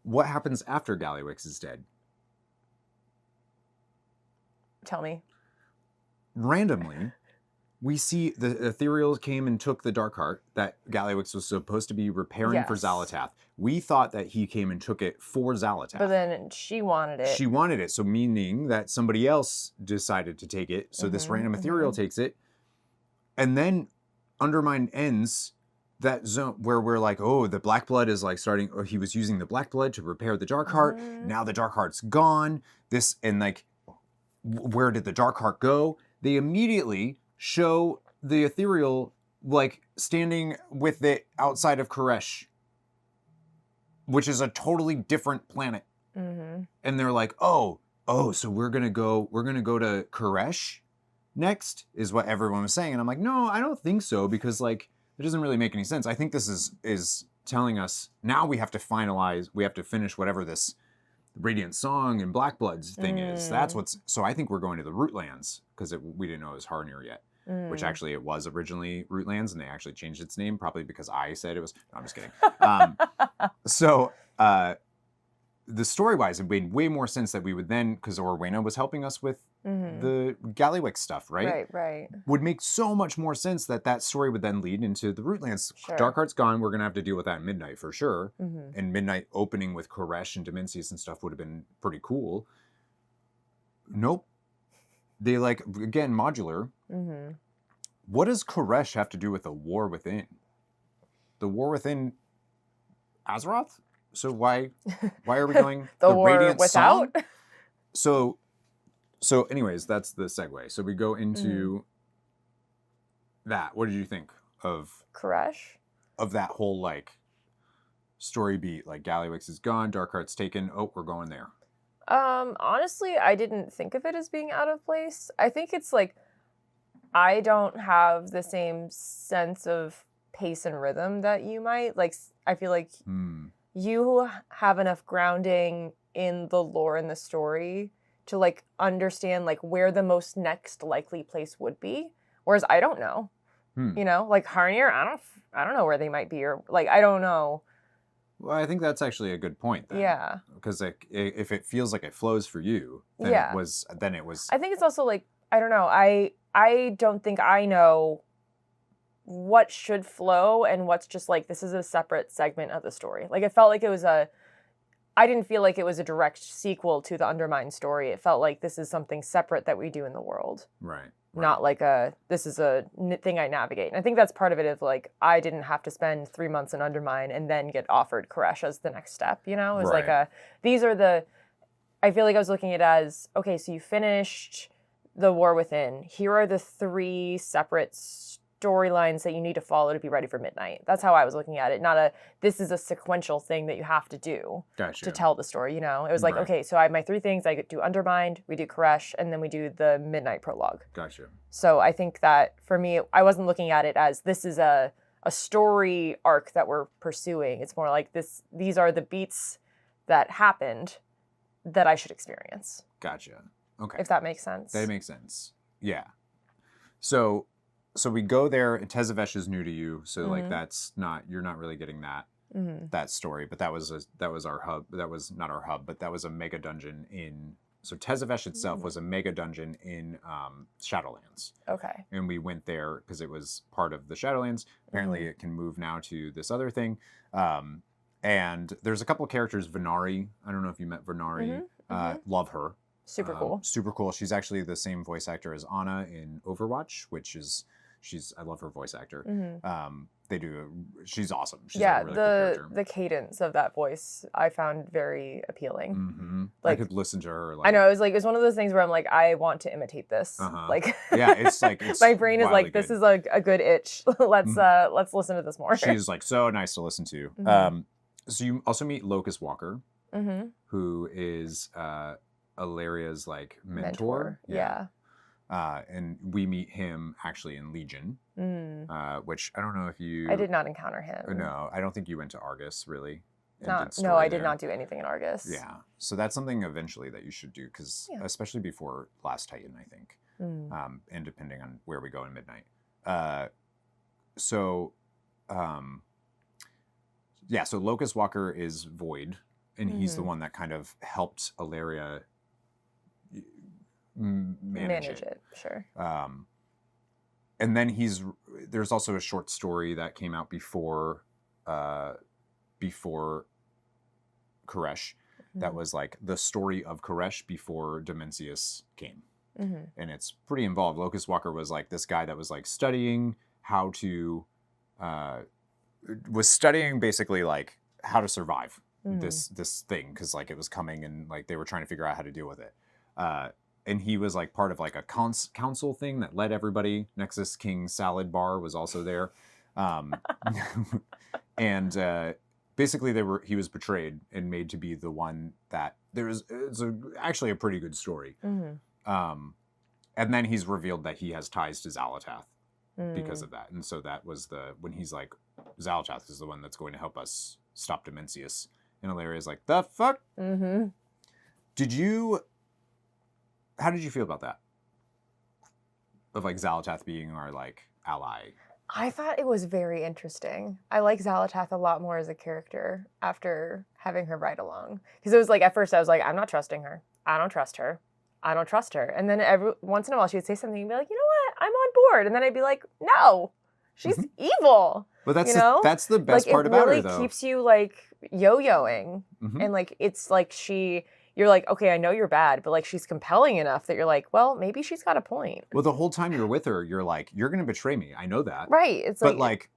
what happens after Gallywix is dead? Tell me. Randomly, we see the Ethereal came and took the Darkheart that Gallywix was supposed to be repairing for Xal'atath. We thought that he came and took it for Xal'atath. But then she wanted it. She wanted it, so meaning that somebody else decided to take it. So this random Ethereal takes it. And then Undermine ends that zone where we're like, oh, the Black Blood is like starting, or he was using the Black Blood to repair the Darkheart. Now the Darkheart's gone. And like, where did the Darkheart go? They immediately show the Ethereal like standing with it outside of Koresh, which is a totally different planet. And they're like, oh, so we're gonna go to Koresh next, is what everyone was saying. And I'm like, no, I don't think so, because like it doesn't really make any sense. I think this is telling us now we have to finish whatever this Radiant Song and Black Blood's thing is. That's so I think we're going to the Rootlands, because we didn't know it was Harnir yet. Which actually it was originally Rootlands, and they actually changed its name, probably because I said it was. No, I'm just kidding. So the story-wise, it made way more sense that we would then, because Orwena was helping us with the Gallywix stuff, right? Right. Would make so much more sense that story would then lead into the Rootlands. Sure. Darkheart's gone. We're going to have to deal with that in Midnight for sure. And Midnight opening with Koresh and Dimensius and stuff would have been pretty cool. Nope. They like, again, modular. What does Koresh have to do with the War Within? The War Within Azeroth? So why are we going the War Radiant Without? Song? So anyways, that's the segue. So we go into that. What did you think of Koresh? Of that whole like story beat? Like Gallywix is gone, Darkheart's taken. Oh, we're going there. Honestly, I didn't think of it as being out of place. I think it's like, I don't have the same sense of pace and rhythm that you might. Like, I feel like you have enough grounding in the lore and the story to like understand like where the most next likely place would be. Whereas I don't know, you know, like Harnir, I don't know where they might be, or like, I don't know Well, I think that's actually a good point then. Yeah. Because like, if it feels like it flows for you, then Yeah. it was. I think it's also like, I don't know. I don't think I know what should flow and what's just like, this is a separate segment of the story. Like, it felt like it was I didn't feel like it was a direct sequel to the Undermine story. It felt like this is something separate that we do in the world. Right. Not like this is a thing I navigate. And I think that's part of it is like, I didn't have to spend 3 months in Undermine and then get offered Koresh as the next step, you know? It was like I feel like I was looking at it as, okay, so you finished the War Within. Here are the 3 separate storylines that you need to follow to be ready for Midnight. That's how I was looking at it. Not this is a sequential thing that you have to do to tell the story, you know? It was like, okay, so I have my 3 things. I do Undermined, we do Koresh, and then we do the Midnight prologue. Gotcha. So I think that for me, I wasn't looking at it as this is a story arc that we're pursuing. It's more like these are the beats that happened that I should experience. Gotcha. Okay. If that makes sense. That makes sense. Yeah. So we go there, and Tezevesh is new to you, so like you're not really getting that story, but that was our hub. That was not our hub, but that was a mega dungeon in. So Tezevesh itself was a mega dungeon in Shadowlands. Okay. And we went there because it was part of the Shadowlands. Apparently, it can move now to this other thing. And there's a couple of characters, Venari. I don't know if you met Venari. Love her. Super cool. Super cool. She's actually the same voice actor as Ana in Overwatch, which is I love her voice actor. She's awesome. She's a really cool character. The cadence of that voice I found very appealing. Like, I could listen to her. Like, I know, it was one of those things where I'm like, I want to imitate this. Like, yeah, it's like my brain is like, this is a good itch. Let's listen to this more. She's like so nice to listen to. So you also meet Locust Walker, who is Alaria's like mentor. Yeah. And we meet him actually in Legion, which I don't know if you... I did not encounter him. No, I don't think you went to Argus, really. No, I did not do anything in Argus. Yeah. So that's something eventually that you should do, because especially before Last Titan, I think, and depending on where we go in Midnight. So Locust Walker is Void, and he's the one that kind of helped Alaria manage it. Sure. And then there's also a short story that came out before Koresh that was like the story of Koresh before Dimensius came. And it's pretty involved. Locust Walker was like this guy that was like studying how to basically like how to survive this thing, because like it was coming and like they were trying to figure out how to deal with it. And he was like part of like a council thing that led everybody. Nexus King Salad Bar was also there. And basically he was betrayed and made to be the one that it's actually a pretty good story. And then he's revealed that he has ties to Xal'atath because of that. And so that was when he's like, Xal'atath is the one that's going to help us stop Dimensius. And Alaria's like, the fuck? How did you feel about that? Of like Xal'atath being our like ally? I thought it was very interesting. I like Xal'atath a lot more as a character after having her ride along. Because it was like, at first I was like, I'm not trusting her. I don't trust her. I don't trust her. And then every once in a while she would say something and be like, you know what? I'm on board. And then I'd be like, no, she's evil. But that's that's the best part about her, though. It really keeps you like yo-yoing. And like, it's like you're like, okay, I know you're bad, but like she's compelling enough that you're like, well, maybe she's got a point. Well, the whole time you're with her, you're like, you're going to betray me. I know that. Right. It's but like,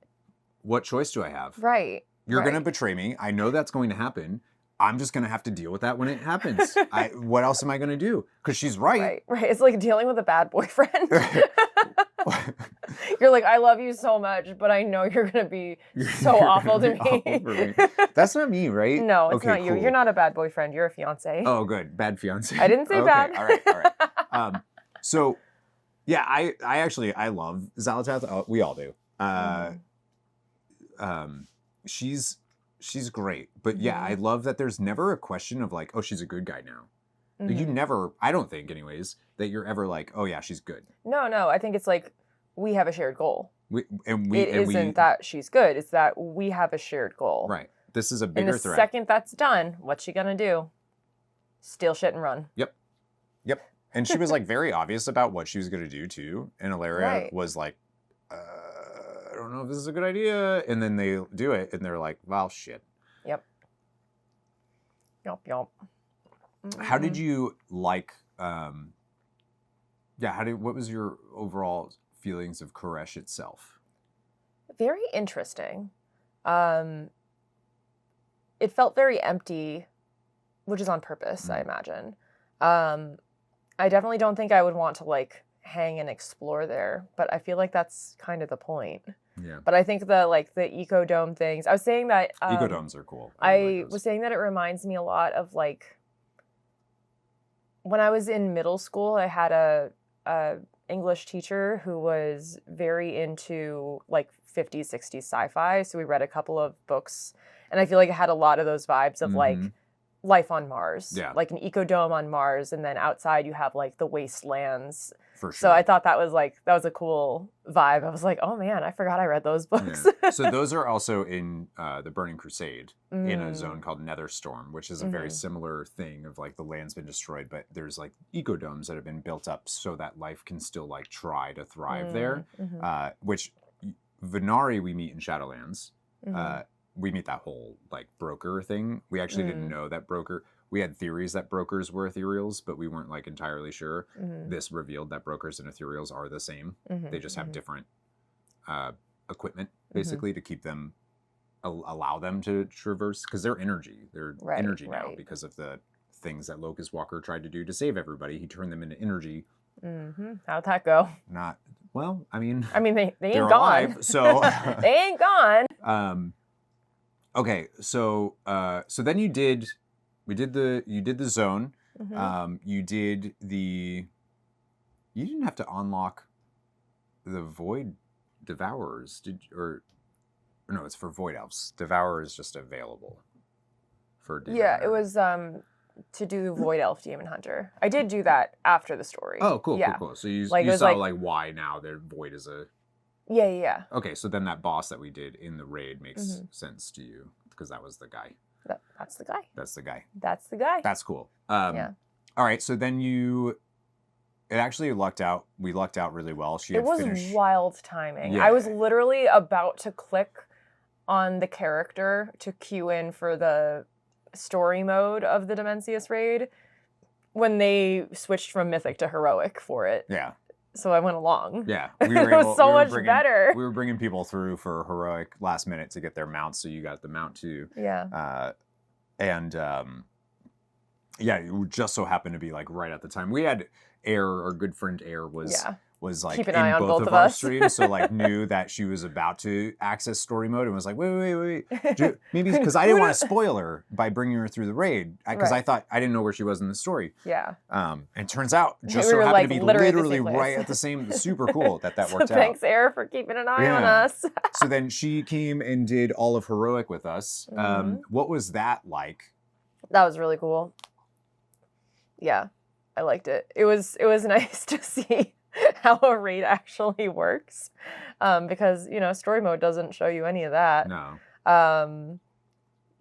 what choice do I have? Right. You're going to betray me. I know that's going to happen. I'm just going to have to deal with that when it happens. What else am I going to do? Because she's right. Right. It's like dealing with a bad boyfriend. You're like, I love you so much, but I know you're going to be so awful to me. Awful for me. That's not me, right? No, it's not you. Cool. You're not a bad boyfriend. You're a fiance. Oh, good. Bad fiance. I didn't say bad. All right. So, yeah, I love Xal'atath. We all do. She's great. But yeah, I love that there's never a question of like, oh, she's a good guy now. Like, you never, I don't think anyways, that you're ever like, oh yeah, she's good. No. I think it's like, we have a shared goal. It isn't that she's good. It's that we have a shared goal. Right. this is a bigger and the threat. second that's done, what's she gonna do? Steal shit and run. Yep. And she was like very obvious about what she was gonna do too. And Ilaria was like, I don't know if this is a good idea. And then they do it, and they're like, well, shit. Yep. How did you like? What was your overall feelings of Koresh itself? Very interesting. It felt very empty, which is on purpose, I imagine. I definitely don't think I would want to like hang and explore there, but I feel like that's kind of the point. Yeah. But I think the ecodome things, I was saying that ecodomes are cool. I was saying that it reminds me a lot of like when I was in middle school, I had a English teacher who was very into like 50s, 60s sci-fi. So we read a couple of books, and I feel like it had a lot of those vibes of like life on Mars, like an ecodome on Mars, and then outside you have like the wastelands. For sure. So I thought that was a cool vibe. I was like, oh man, I forgot I read those books. Yeah. So those are also in the Burning Crusade in a zone called Netherstorm, which is a very similar thing of like the land's been destroyed, but there's like ecodomes that have been built up so that life can still like try to thrive there, which Venari we meet in Shadowlands. We meet that whole like broker thing. We actually didn't know that broker. We had theories that brokers were ethereals, but we weren't like entirely sure. This revealed that brokers and ethereals are the same. They just have different equipment, basically, to keep them, allow them to traverse, because they're energy. They're energy now because of the things that Locust Walker tried to do to save everybody. He turned them into energy. How'd that go? Not well. I mean, they ain't gone. Alive, so they ain't gone. Okay, so then you did the zone. You didn't have to unlock the Void Devourers, no, it's for Void Elves. Devourer is just available for Demon Hunter. It was to do Void Elf Demon Hunter. I did do that after the story. Oh, cool. So you saw why now their Void is a... Yeah. Okay, so then that boss that we did in the raid makes sense to you, because that was the guy. That's the guy. That's the guy. That's the guy. That's cool. All right, so then it actually lucked out. We lucked out really well. It was wild timing. Yeah. I was literally about to click on the character to queue in for the story mode of the Dimensius raid when they switched from Mythic to Heroic for it. Yeah. So I went along. Yeah. It was so much better. We were bringing people through for Heroic last minute to get their mounts, so you got the mount too. Yeah. You just so happened to be like right at the time. We had Air, our good friend Air, was like keep an in eye on both of our streams, so like knew that she was about to access story mode and was like, wait. Maybe because I didn't want to spoil her by bringing her through the raid, because I didn't know where she was in the story. Yeah. And it turns out just so happened to be literally right at the same. Super cool that worked out. Thanks, Air, for keeping an eye on us. So then she came and did all of Heroic with us. What was that like? That was really cool. Yeah, I liked it. It was nice to see how a raid actually works, because story mode doesn't show you any of that. No.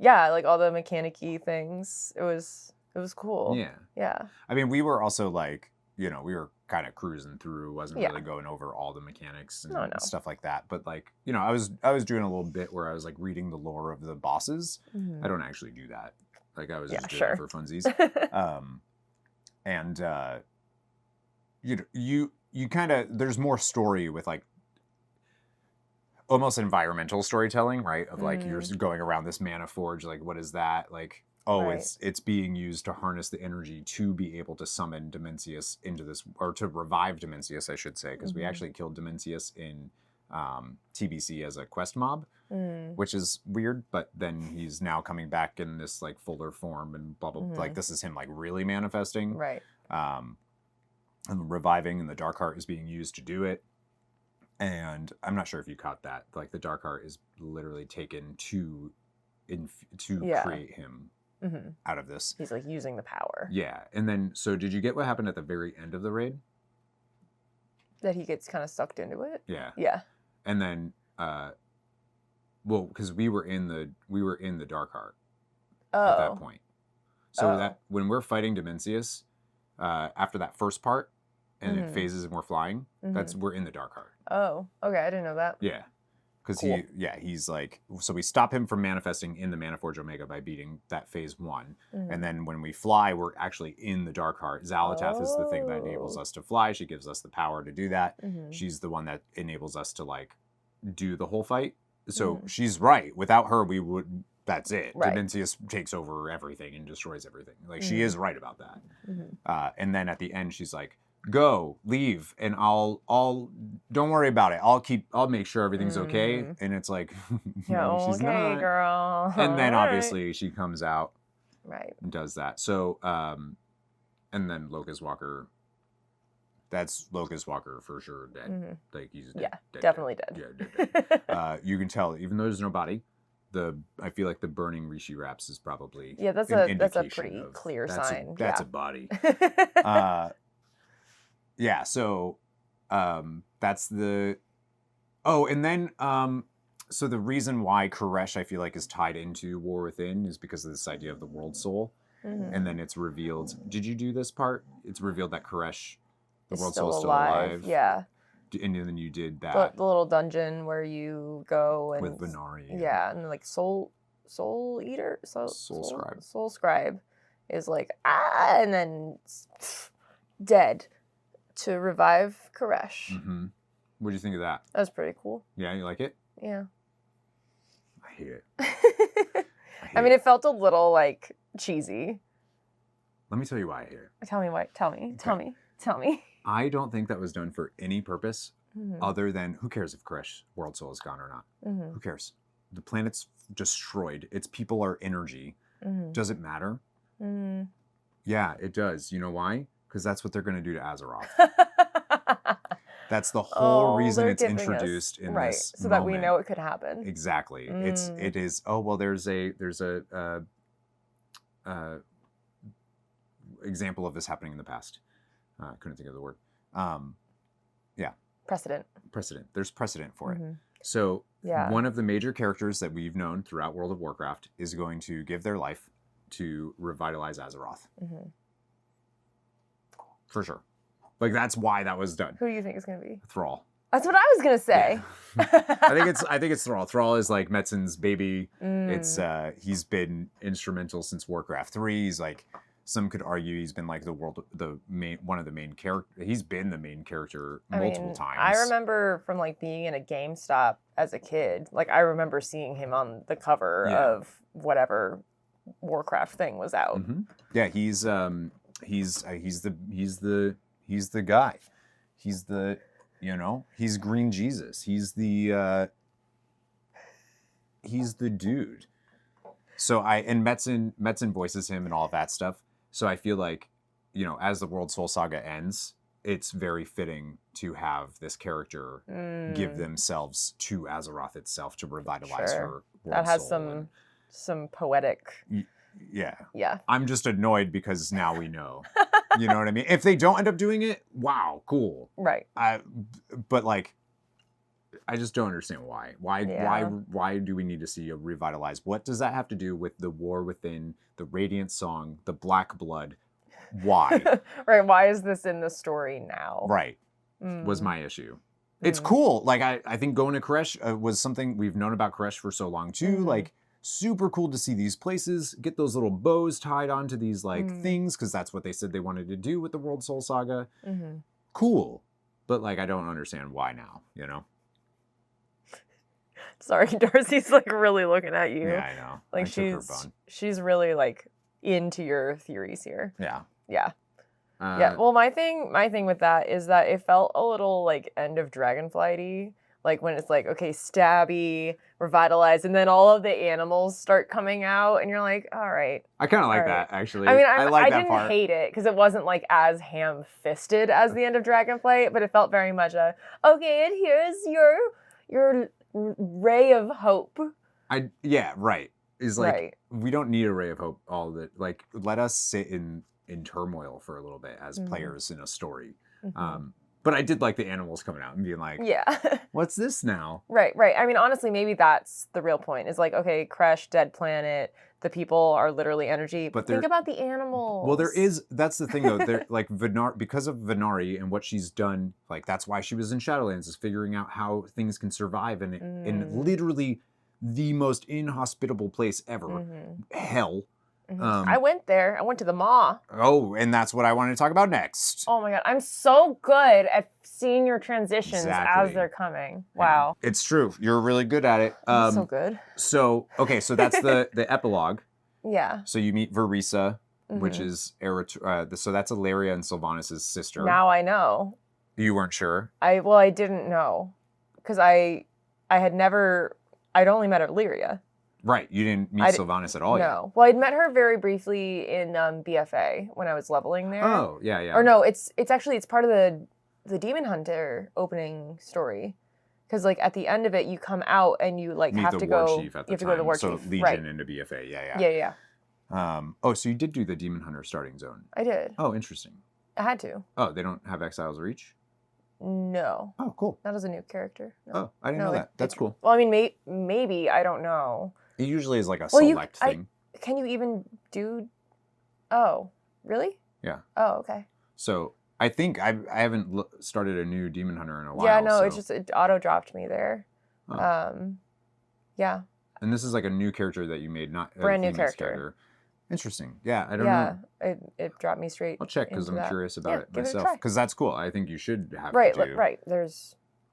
Like all the mechanic-y things. It was cool. Yeah. I mean, we were also like, we were kind of cruising through, wasn't really going over all the mechanics and stuff like that. But like, I was doing a little bit where I was like reading the lore of the bosses. I don't actually do that. Like I was just doing it for funsies. You kind of, there's more story with like almost environmental storytelling, right? Of like you're going around this mana forge, like what is that? Like, it's being used to harness the energy to be able to summon Dimensius into this, or to revive Dimensius, I should say, because we actually killed Dimensius in TBC as a quest mob, which is weird, but then he's now coming back in this like fuller form and blah blah. Like this is him like really manifesting, right? And reviving, and the dark heart is being used to do it. And I'm not sure if you caught that. Like the dark heart is literally taken to create him out of this. He's like using the power. Yeah, and then so did you get what happened at the very end of the raid? That he gets kind of sucked into it. Yeah. Yeah. And then well, because we were in the Dark Heart Oh. at that point. So that when we're fighting Dimensius, after that first part, and it phases and we're flying, we're in the Dark Heart. Oh, okay, I didn't know that. Yeah. Because cool. he's like, so we stop him from manifesting in the Maniforge Omega by beating that phase 1. And then when we fly, we're actually in the Dark Heart. Xalatath is the thing that enables us to fly. She gives us the power to do that. She's the one that enables us to like do the whole fight. So she's right. Without her, we would, that's it. Right. Dimensius takes over everything and destroys everything. Like she is right about that. And then at the end, she's like, go, leave, and I'll don't worry about it. I'll make sure everything's okay. And it's like, no, she's not, girl. And then obviously she comes out, right, and does that. So, and then Locust Walker. That's Locust Walker for sure dead. Like he's dead, definitely dead. Yeah, dead. You can tell, even though there's no body. I feel like the burning Rishi wraps is probably that's a pretty clear sign. That's a body. Yeah, so that's the... Oh, and then, so the reason why Koresh, I feel like, is tied into War Within is because of this idea of the World Soul. And then it's revealed... Did you do this part? It's revealed that Koresh, the World Soul, is still alive. Yeah. And then you did that. The little dungeon where you go and... With Venari. Yeah, and like Soul Eater? Soul Scribe is like, and then dead. To revive Koresh. What do you think of that? That was pretty cool. Yeah, you like it? Yeah. I hate it. I mean, it felt a little like cheesy. Let me tell you why I hate it. Tell me why. Tell me. I don't think that was done for any purpose other than who cares if Koresh World Soul is gone or not? Who cares? The planet's destroyed. Its people are energy. Does it matter? Yeah, it does. You know why? Because that's what they're going to do to Azeroth. That's the whole reason it's introduced in this so that we know it could happen. Exactly. It is. Oh well, there's a example of this happening in the past. I couldn't think of the word. Yeah. Precedent. There's precedent for it. So one of the major characters that we've known throughout World of Warcraft is going to give their life to revitalize Azeroth. For sure. Like, that's why that was done. Who do you think is going to be? Thrall. That's what I was going to say. Yeah. I think it's Thrall. Thrall is like Metzin's baby. It's he's been instrumental since Warcraft 3. He's like, some could argue he's been like one of the main character. He's been the main character multiple times. I remember from like being in a GameStop as a kid. Like I remember seeing him on the cover of whatever Warcraft thing was out. Yeah, he's the guy. He's the, he's Green Jesus. He's the dude. So and Metzen voices him and all of that stuff. So I feel like, as the Worldsoul Saga ends, it's very fitting to have this character give themselves to Azeroth itself to revitalize her world. That has some poetic. Yeah. I'm just annoyed because now we know. You know what I mean? If they don't end up doing it, wow, cool. Right. But like, I just don't understand why. Why do we need to see a revitalized? What does that have to do with the War Within, the Radiant Song, the Black Blood? Why? Right. Why is this in the story now? Right. Was my issue. It's cool. Like I think going to Koresh was something we've known about Koresh for so long too. Like super cool to see these places, get those little bows tied onto these like things, because that's what they said they wanted to do with the Worldsoul Saga. Cool. But like I don't understand why now, Sorry, Darcy's like really looking at you. Yeah, I know. Like she's really like into your theories here. Yeah. Yeah. Well, my thing with that is that it felt a little like end of Dragonflighty. Like when it's like, okay, stabby, revitalized, and then all of the animals start coming out, and you're like, all right. I kind of like that, actually. I mean, I didn't hate it, because it wasn't like as ham-fisted as the end of Dragonflight, but it felt very much okay, and here's your ray of hope. Right. Is like, we don't need a ray of hope all of it. Like, let us sit in turmoil for a little bit as players in a story. But I did like the animals coming out and being like, Yeah. what's this now? Right. I mean, honestly, maybe that's the real point. Is like, okay, Kresh, dead planet. The people are literally energy. But think about the animals. Well, that's the thing though. They're like because of Venari and what she's done, like that's why she was in Shadowlands, is figuring out how things can survive in literally the most inhospitable place ever. Hell. I went there. I went to the Maw. Oh, and that's what I wanted to talk about next. Oh my god, I'm so good at seeing your transitions as they're coming. Wow. Yeah, it's true. You're really good at it. So good. So that's the epilogue. Yeah. So you meet Verisa, which is so that's Ilaria and Sylvanas' sister. Now I know. You weren't sure? I didn't know. Because I'd only met Illyria. Right. You didn't meet Sylvanas at all yet. No. Well, I'd met her very briefly in BFA when I was leveling there. Oh, yeah. Or no, it's part of the Demon Hunter opening story. Because like at the end of it, you come out and you like have to go. You have to go to the War Chief. So Legion into BFA. Yeah. So you did do the Demon Hunter starting zone. I did. Oh, interesting. I had to. Oh, they don't have Exile's Reach? No. Oh, cool. Not as a new character. No. Oh, I didn't know that. That's cool. Well, I mean, maybe I don't know. It usually is like a select thing. Can you even do? Oh, really? Yeah. Oh, okay. So I think I haven't started a new Demon Hunter in a while. Yeah, no, it auto dropped me there. Oh. Yeah. And this is like a new character that you made, not brand new character. Interesting. Yeah, I don't know. Yeah, it dropped me straight. I'll check because I'm curious about it myself. Give it because that's cool. I think you should have right, to do. Right. I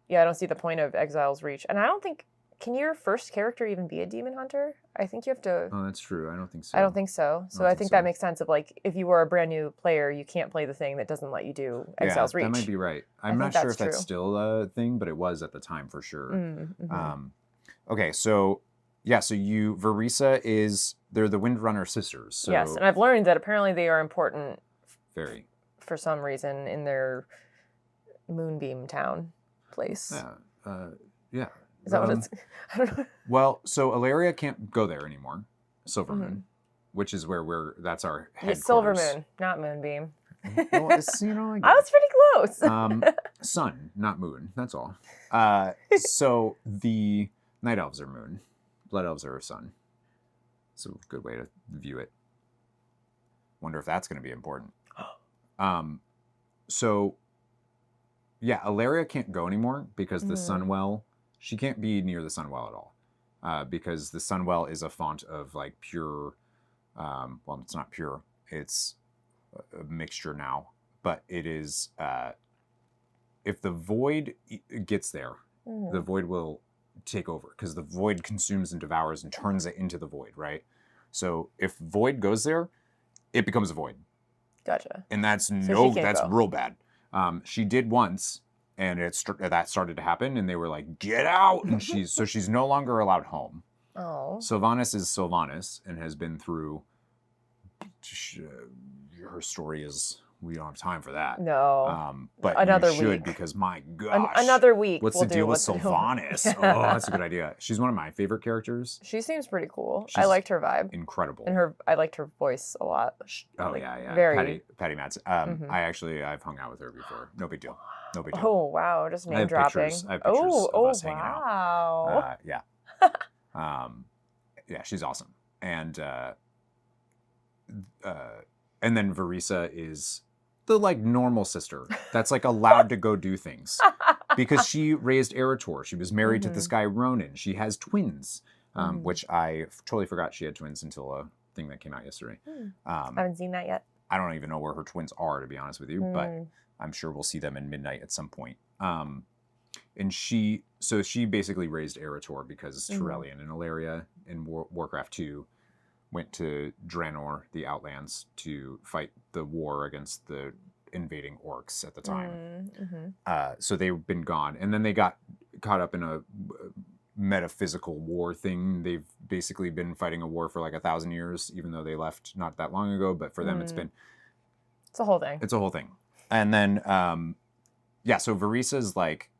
don't see the point of Exile's Reach, and I don't think. Can your first character even be a Demon Hunter? I think you have to... Oh, that's true. I don't think so. I don't think so. So I think that makes sense of like, if you were a brand new player, you can't play the thing that doesn't let you do Exile's Reach. That might be right. I'm not sure if that's still a thing, but it was at the time for sure. Okay, so Verisa they're the Windrunner sisters. So yes, and I've learned that apparently they are important very for some reason in their Moonbeam town place. Yeah. Is that what it's... I don't know. Well, so Ilaria can't go there anymore. Silvermoon, which is where that's our headquarters. Silvermoon, not Moonbeam. Well, I was pretty close. Sun, not moon. That's all. So the Night Elves are moon. Blood Elves are sun. It's a good way to view it. Wonder if that's going to be important. So, yeah, Ilaria can't go anymore because the Sunwell... She can't be near the Sunwell at all, because the Sunwell is a font of like pure. Well, it's not pure; it's a mixture now. But it is. If the void gets there, the void will take over because the void consumes and devours and turns it into the void. Right. So if void goes there, it becomes a void. Gotcha. And that's real bad. She did once. And that started to happen, and they were like, "Get out!" And she's no longer allowed home. Oh. Sylvanas is Sylvanas, and has been through. Her story is we don't have time for that. No. But another you should week. Because my gosh, another week. What's the deal with Sylvanas? Oh, that's a good idea. She's one of my favorite characters. She seems pretty cool. I liked her vibe. Incredible. And I liked her voice a lot. Yeah. Very. Patty Matz. I've hung out with her before. No big deal. Oh wow! Just name dropping. I have pictures of us hanging out. Wow. Yeah, she's awesome. And then Verisa is the like normal sister that's like allowed to go do things because she raised Eretor. She was married to this guy Ronan. She has twins, which I totally forgot she had twins until a thing that came out yesterday. I haven't seen that yet. I don't even know where her twins are, to be honest with you, but I'm sure we'll see them in Midnight at some point. And she basically raised Eretor because Turellian and Ilaria in Warcraft 2 went to Draenor, the Outlands, to fight the war against the invading orcs at the time. So they've been gone. And then they got caught up in a metaphysical war thing. They've basically been fighting a war for like 1,000 years, even though they left not that long ago. But for them, it's a whole thing. It's a whole thing. And then, so Verisa's like,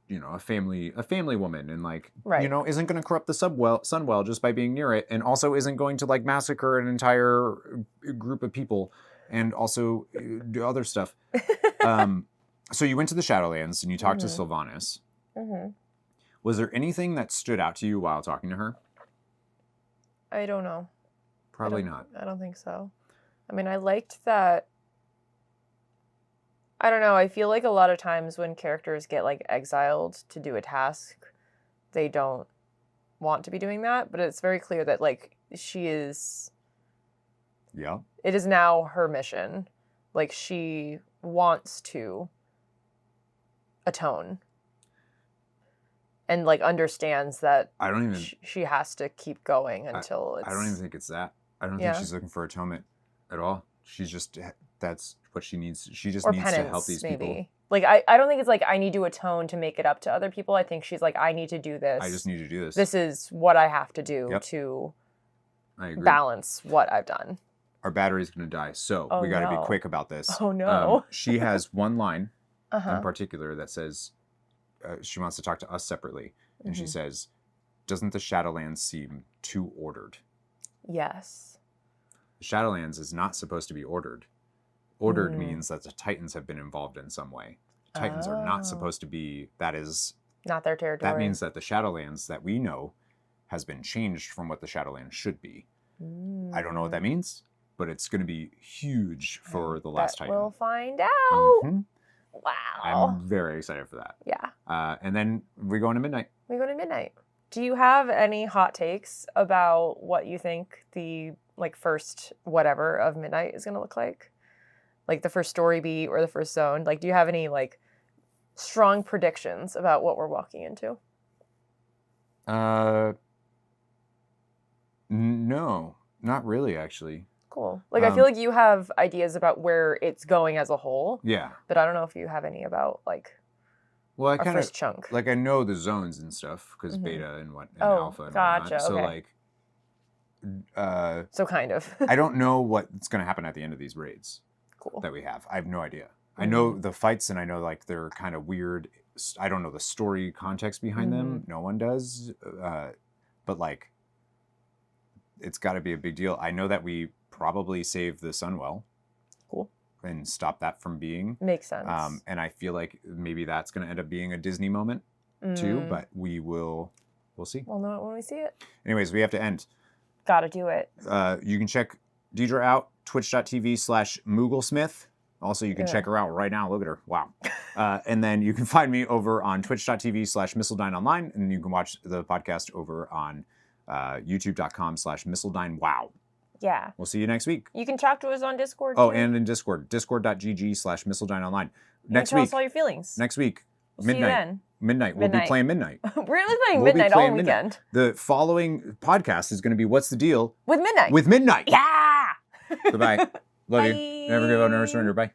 a family woman, and like, isn't going to corrupt the Sunwell just by being near it, and also isn't going to like massacre an entire group of people, and also do other stuff. So you went to the Shadowlands and you talked to Sylvanas. Mm-hmm. Was there anything that stood out to you while talking to her? I don't know. Probably not. I don't think so. I mean, I liked that. I don't know. I feel like a lot of times when characters get like exiled to do a task, they don't want to be doing that. But it's very clear that like she is. Yeah. It is now her mission. Like she wants to atone. And like understands that I don't even. She has to keep going until it's. I don't even think it's that. I don't think she's looking for atonement at all. She's just that's what she needs. She just needs penance, to help these maybe. people. Like I don't think it's like I need to atone to make it up to other people. I think she's like I need to do this. I just need to do this. This is what I have to do to balance what I've done. Our battery's gonna die, so we got to be quick about this. Oh no! She has one line in particular that says. She wants to talk to us separately. And she says, doesn't the Shadowlands seem too ordered? Yes. The Shadowlands is not supposed to be ordered. Ordered means that the Titans have been involved in some way. Titans are not supposed to be, that is... Not their territory. That means that the Shadowlands that we know has been changed from what the Shadowlands should be. I don't know what that means, but it's going to be huge for the last Titan. We'll find out. Mm-hmm. Wow. I'm very excited for that. Yeah. And then we go into midnight. We go to midnight. Do you have any hot takes about what you think the like first whatever of midnight is going to look like? Like the first story beat or the first zone? Like do you have any like strong predictions about what we're walking into? No, not really actually. Cool. Like, I feel like you have ideas about where it's going as a whole. Yeah. But I don't know if you have any about, like, our first chunk. Like, I know the zones and stuff, because beta and alpha and gotcha, whatnot. So, okay. like... so kind of. I don't know what's going to happen at the end of these raids. Cool. That we have. I have no idea. I know the fights, and I know, like, they're kind of weird. I don't know the story context behind them. No one does. But, like, it's got to be a big deal. I know that we... probably save the Sunwell. Cool. And stop that from being. Makes sense. And I feel like maybe that's going to end up being a Disney moment too, but we'll see. We'll know it when we see it. Anyways, we have to end. Gotta do it. You can check Deidre out, twitch.tv/Mooglesmith. Also, you can check her out right now. Look at her. Wow. And then you can find me over on twitch.tv/MissileDyneOnline, and you can watch the podcast over on youtube.com/MissileDyneWow. Yeah. We'll see you next week. You can talk to us on Discord. Oh, and in Discord. Discord.gg/MissileDyneOnline. Next tell week. us all your feelings. Next week. We'll midnight. See you then. Midnight. We'll be playing Midnight. We're really playing Midnight all weekend. The following podcast is going to be What's the Deal? With Midnight. With Midnight. Yeah. Goodbye. Love you. Never give up, never surrender. Bye.